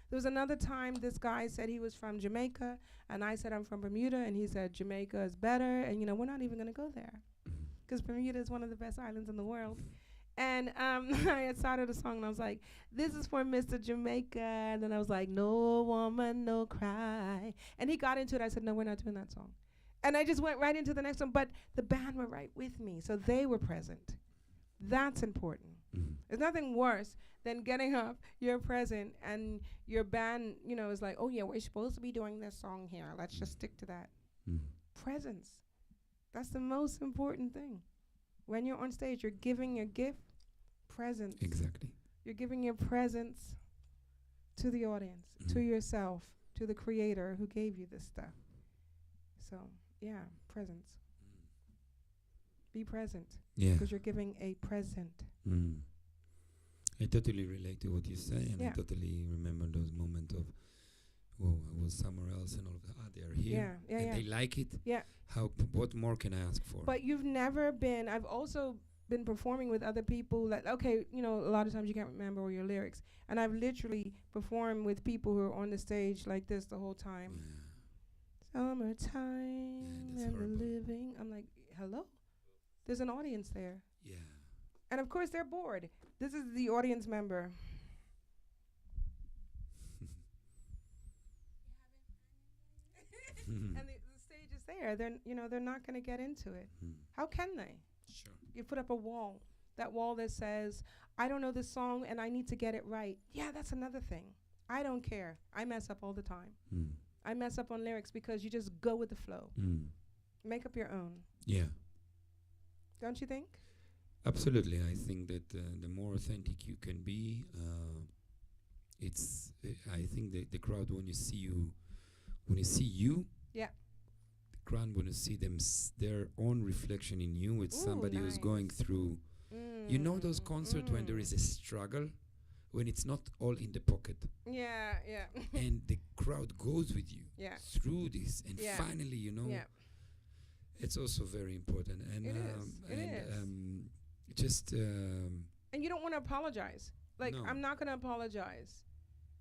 There was another time this guy said he was from Jamaica, and I said I'm from Bermuda, and he said Jamaica is better, and we're not even going to go there because Bermuda is one of the best islands in the world. And I had started a song, and I was like, this is for Mr. Jamaica, and then I was like, no woman, no cry. And he got into it. I said, no, we're not doing that song. And I just went right into the next one, but the band were right with me, so they were present. That's important. There's nothing worse than getting up, you're present, and your band, is like, oh, yeah, we're supposed to be doing this song here. Let's just stick to that. Presence. That's the most important thing. When you're on stage, you're giving your gift, presence. Exactly. You're giving your presence to the audience, to yourself, to the creator who gave you this stuff. So, yeah, presence. Be present. Yeah. Because you're giving a present. I totally relate to what you say, and I totally remember those moments of, whoa, I was somewhere else, and all of that. They're here, and they like it. Yeah. What more can I ask for? But you've never been. I've also been performing with other people. That a lot of times you can't remember all your lyrics, and I've literally performed with people who are on the stage like this the whole time. Summertime that's and the horrible. living. I'm like, hello? There's an audience there. Yeah. And of course, they're bored. This is the audience member. And the stage is there. They're not going to get into it. Mm. How can they? Sure. You put up a wall, that wall that says, I don't know this song and I need to get it right. Yeah, that's another thing. I don't care. I mess up all the time. Mm. I mess up on lyrics because you just go with the flow. Mm. Make up your own. Yeah. Don't you think? Absolutely. I think that the more authentic you can be, it's. I think the crowd when you see you, Yeah. the crowd when you see their own reflection in you with Ooh, somebody who's going nice. through. You know those concerts when there is a struggle, when it's not all in the pocket, Yeah, yeah. and the crowd goes with you Yeah. through this, and Yeah. finally, Yeah. it's also very important. And It is. It is. just And you don't want to apologize. Like, No. I'm not going to apologize.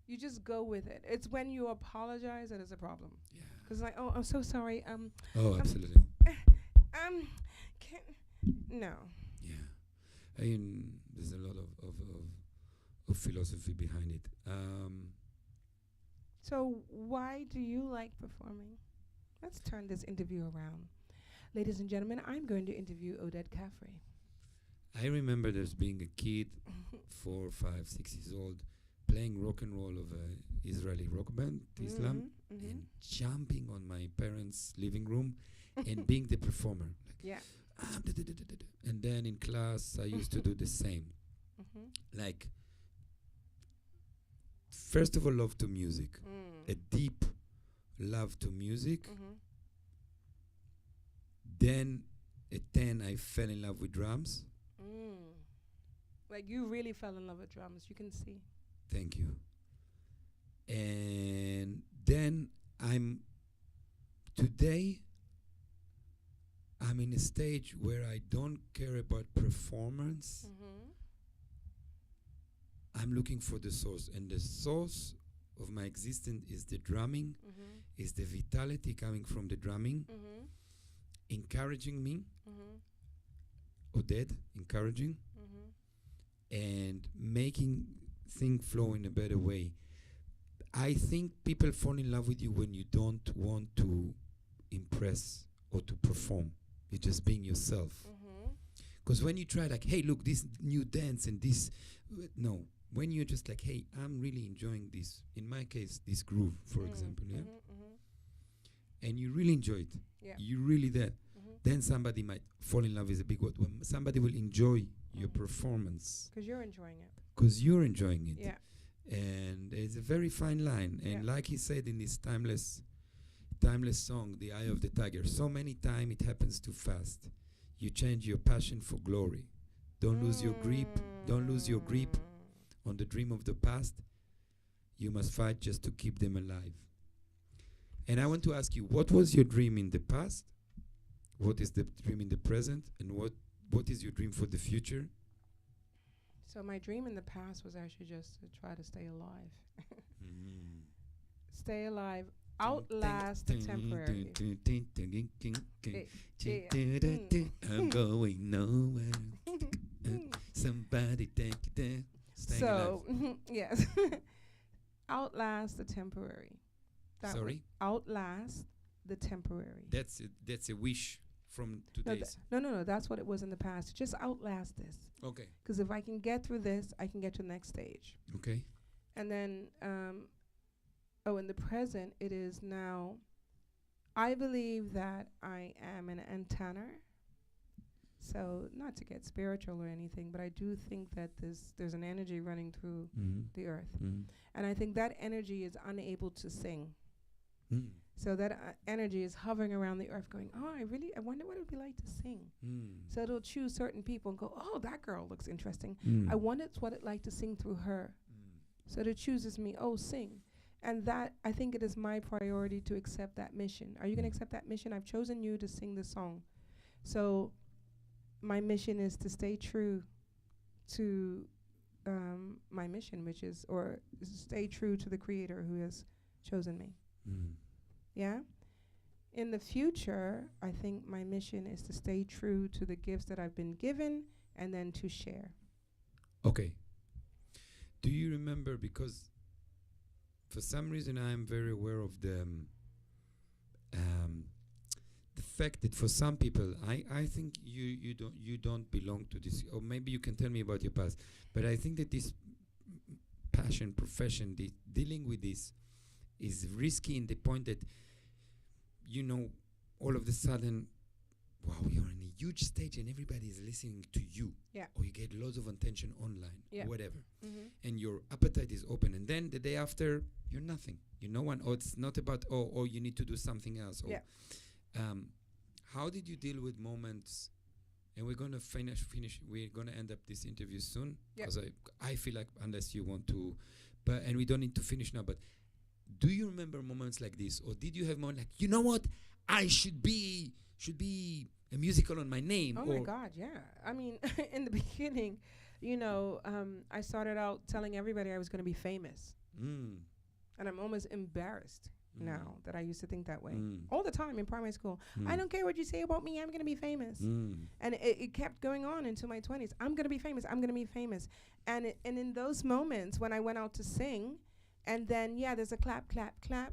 You just go with it. It's when you apologize that is a problem. yeah. Because, like, oh, I'm so sorry. Oh, absolutely. Can't. No. Yeah. I mean, there's a lot of philosophy behind it. So, why do you like performing? Let's turn this interview around. Ladies and gentlemen, I'm going to interview Odette Caffrey. I remember there's being a kid, 4, 5, 6 years old, playing rock and roll of a Israeli rock band, Islam, and jumping on my parents' living room and being the performer. Like, Yeah. and then in class, I used to do the same. Like, first of all, love to music, a deep love to music. Then at 10, I fell in love with drums. Like, you really fell in love with drums. You can see. Thank you. And then today, I'm in a stage where I don't care about performance. I'm looking for the source. And the source of my existence is the drumming, is the vitality coming from the drumming, encouraging me, Oded, encouraging, and making things flow in a better way. I think people fall in love with you when you don't want to impress or to perform. You're just being yourself. Because when you try, like, hey, look, this new dance and this, no. When you're just like, hey, I'm really enjoying this. In my case, this groove, for example, yeah. And you really enjoy it. Yeah. You really there. Then somebody might fall in love is a big word. When somebody will enjoy your performance. Because you're enjoying it. Because you're enjoying it. Yeah. And it's a very fine line. And like he said in this timeless song, The Eye of the Tiger, so many times it happens too fast. You change your passion for glory. Don't lose your grip. Don't lose your grip on the dream of the past. You must fight just to keep them alive. And I want to ask you, what was your dream in the past? What is the dream in the present? And what is your dream for the future? So my dream in the past was actually just to try to stay alive. Stay alive. Outlast the temporary. I'm going nowhere. Somebody take it there. Staying alive. So, yes. Outlast the temporary. Sorry? Outlast the temporary. That's a wish from today's. No. That's what it was in the past. Just outlast this. Okay. Because if I can get through this, I can get to the next stage. Okay. And then, in the present, it is now, I believe that I am an antenna. So, not to get spiritual or anything, but I do think that there's an energy running through the earth. And I think that energy is unable to sing. So that energy is hovering around the earth going, I wonder what it would be like to sing. So it'll choose certain people and go, oh, that girl looks interesting. I wonder what it's like to sing through her. So it chooses me, sing. And that, I think it is my priority to accept that mission. Are you going to accept that mission? I've chosen you to sing the song. So my mission is to stay true to my mission, which is, or stay true to the Creator who has chosen me. Yeah? in the future, I think my mission is to stay true to the gifts that I've been given and then to share. Okay. Do you remember, because for some reason I'm very aware of the fact that for some people, I think you don't belong to this, or maybe you can tell me about your past, but I think that this passion, profession, dealing with this is risky in the point that, all of a sudden, wow, you're on a huge stage and everybody is listening to you. Yeah. Or you get loads of attention online, Yeah. whatever. Mm-hmm. And your appetite is open. And then the day after, you're nothing. You're no one. Or it's not about, or you need to do something else. Or Yeah. How did you deal with moments? And we're going to finish. We're going to end up this interview soon. Yeah. Because I feel like, unless you want to, and we don't need to finish now, but do you remember moments like this? Or did you have moments like, you know what? I should be a musical on my name. Oh my God, yeah. I mean, in the beginning, I started out telling everybody I was going to be famous. Mm. And I'm almost embarrassed now that I used to think that way. Mm. All the time in primary school. Mm. I don't care what you say about me, I'm going to be famous. Mm. And it kept going on into my 20s. I'm going to be famous, I'm going to be famous. And in those moments when I went out to sing, and then, there's a clap, clap, clap.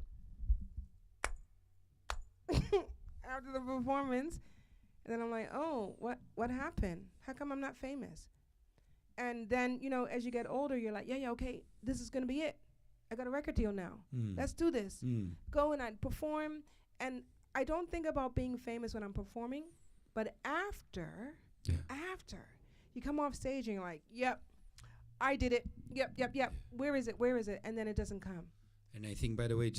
After the performance. And then I'm like, oh, what happened? How come I'm not famous? And then, as you get older, you're like, yeah, okay, this is going to be it. I got a record deal now. Let's do this. Go and I'd perform. And I don't think about being famous when I'm performing. But after, you come off stage and you're like, yep, I did it. Yep. Where is it? And then it doesn't come. And I think, by the way,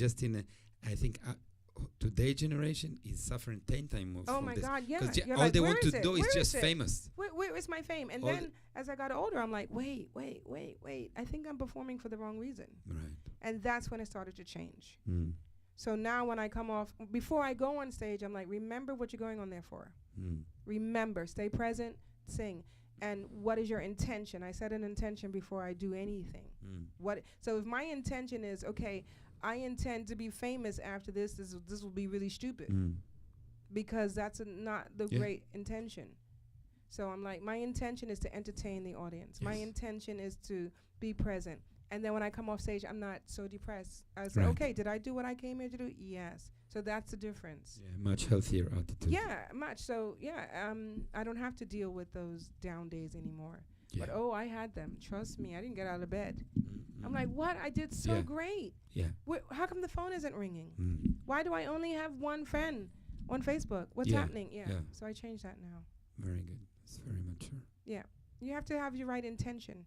today's generation is suffering 10 times more. Oh my God, yeah. Because You're all like, they where want is to it? do is Where just is it? famous. Where is my fame? And All then as I got older, I'm like, wait. I think I'm performing for the wrong reason. Right. And that's when it started to change. Mm. So now when I come off, before I go on stage, I'm like, remember what you're going on there for. Remember, stay present, sing. And what is your intention? I set an intention before I do anything. So if my intention is, okay, I intend to be famous after this will be really stupid. Because that's not the great intention. So I'm like, my intention is to entertain the audience. Yes. My intention is to be present. And then when I come off stage, I'm not so depressed. I say, okay, did I do what I came here to do? Yes. So that's the difference. Yeah, much healthier attitude. Yeah, much. So, I don't have to deal with those down days anymore. Yeah. But, I had them. Trust me, I didn't get out of bed. I'm like, what? I did so great. Yeah. How come the phone isn't ringing? Why do I only have one friend on Facebook? What's happening? Yeah. So I changed that now. Very good. It's very mature. Yeah. You have to have your right intention.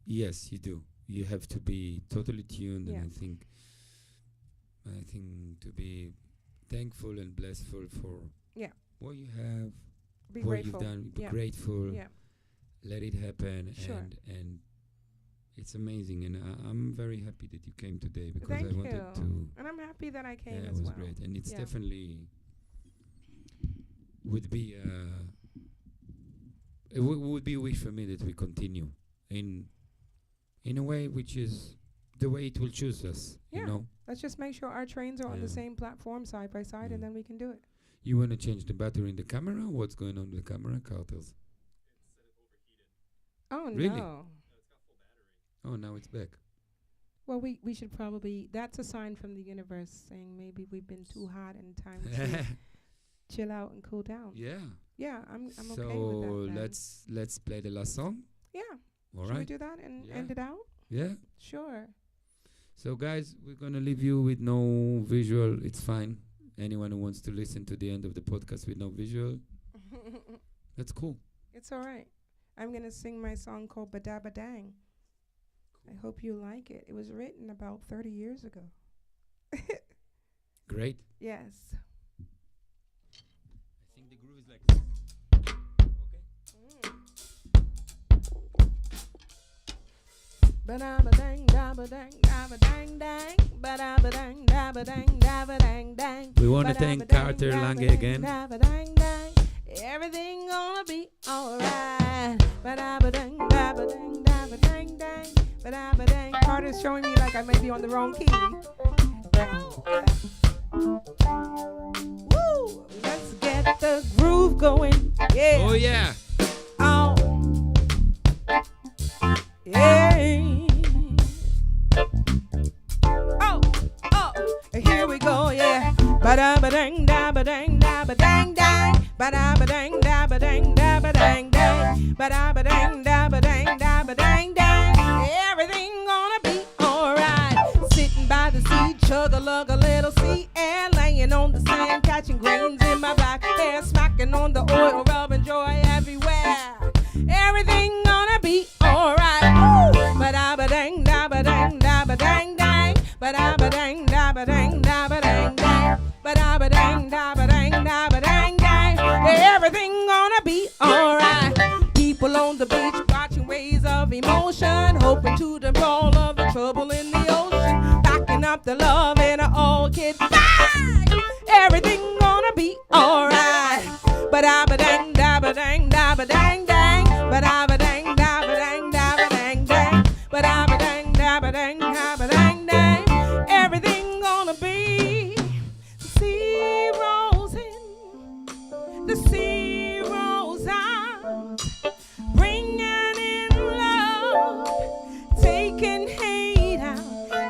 Yes, you do. You have to be totally tuned, and I think to be thankful and blessful for what you have, be what grateful. you've done. Be grateful. Yeah. Let it happen. Sure. And it's amazing, and I'm very happy that you came today because Thank I wanted you. to. And I'm happy that I came as well. Yeah, it was great, and it's definitely would be it would be a wish for me that we continue in a way which is the way it will choose us. Yeah. You know. Let's just make sure our trains are on the same platform side by side, and then we can do it. You want to change the battery in the camera? What's going on with the camera, Cartels? Oh, really? No. No, it's got full battery. Oh, now it's back. Well, we should probably, that's a sign from the universe saying maybe we've been too hot and time to chill out and cool down. Yeah. Yeah, I'm so okay with that. let's play the last song. Yeah. All Should right. we do that and end it out? Yeah. Sure. So guys, we're gonna leave you with no visual. It's fine. Anyone who wants to listen to the end of the podcast with no visual, that's cool. It's all right. I'm gonna sing my song called Badaba Dang. Cool. I hope you like it. It was written about 30 years ago. Great. Yes. I think the groove is like. Ba-da-ba dang, da-ba dang, da-ba dang dang, ba-da-ba dang, da-ba dang, da-ba dang dang. We want to thank Carter Lange again. Da-ba dang dang, everything gonna be alright. Ba-da-ba dang, da-ba dang, da-ba dang dang, ba-da-ba dang. Carter's showing me like I may be on the wrong key. groove going. Yeah. Oh yeah. Oh. Yeah. Oh. Oh. Here we go. Yeah. Ba-da ba-dang da ba-dang da ba-dang dang. Ba-da ba-dang da ba-dang da ba-dang dang. Ba-da ba-dang da ba-dang da ba-dang dang. Everything gonna be alright. Sitting by the sea, chug a lug a little sea air, laying on the sand, catching grains in my black hair, smacking on the oil, rubbing joy everywhere. Everything gonna be alright. Ba-da ba-dang da ba-dang da ba-dang dang. Ba-da ba-dang da ba-dang da ba-dang dang. Ba-da ba-dang da ba-dang da ba-dang dang. Everything gonna be alright. People on the beach watching waves of emotion, hoping to the all of the trouble in the ocean, backing up the love in an old kid bag. Everything gonna be alright. Ba-da ba-dang da ba-dang da ba-dang dang. Ba-da ba-dang da ba-dang da ba-dang dang. Ba-da ba-dang da ba-dang da ba-dang dang. Everything gonna be the sea rolls in, the sea rolls out, bringing in love, taking hate out,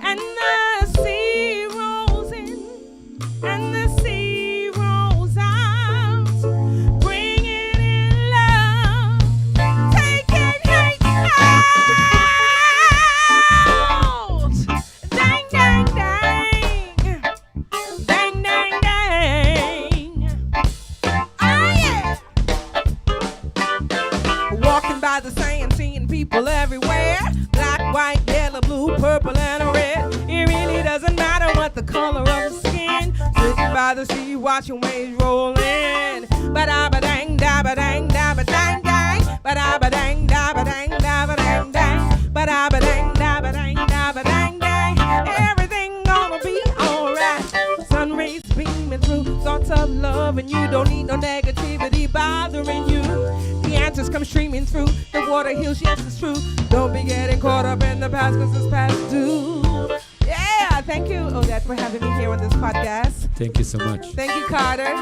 and the sea rolls in, and the sea rolls out, bringing in love, taking hate out. Dang, dang, dang. Dang, dang, dang. Oh, yeah. Walking by the sand, seeing people everywhere. Black, white, yellow, blue, purple, and red. It really doesn't matter what the color of the skin. Sitting by the sea, watching waves roll in. Ba-da-ba-dang, da-ba-dang, da-ba-dang, dang. Ba-da-ba-dang, da-ba-dang, da-ba-dang, dang. Ba-da-ba-dang, da-ba-dang, da-ba-dang, dang. Everything gonna be alright. Sun rays beaming through, thoughts of love, and you don't need no negativity bothering you. The answers come streaming through, the water heals, yes it's true. Don't be getting caught up in the past, cause it's past due. Yeah, thank you, Odette, for having me here on this podcast. Thank you so much. Thank you, Carter.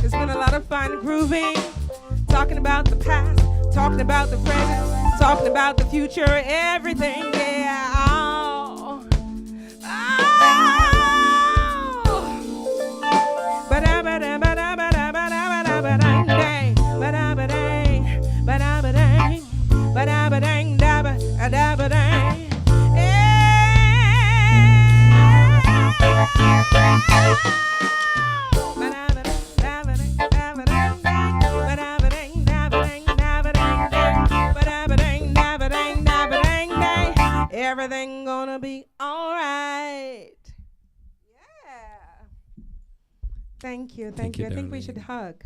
It's been a lot of fun grooving, talking about the past, talking about the present, talking about the future, everything, yeah. Oh. Oh. Ba-da-ba-da, ba-da-ba-da, ba-da-ba-da, ba-dang, dang. Ba-da-ba-dang, ba-da-ba-dang, ba-da-ba-dang, da-ba-da-ba-dang. Everything gonna be alright. Yeah. Thank you. Thank you, I think we darling. should hug.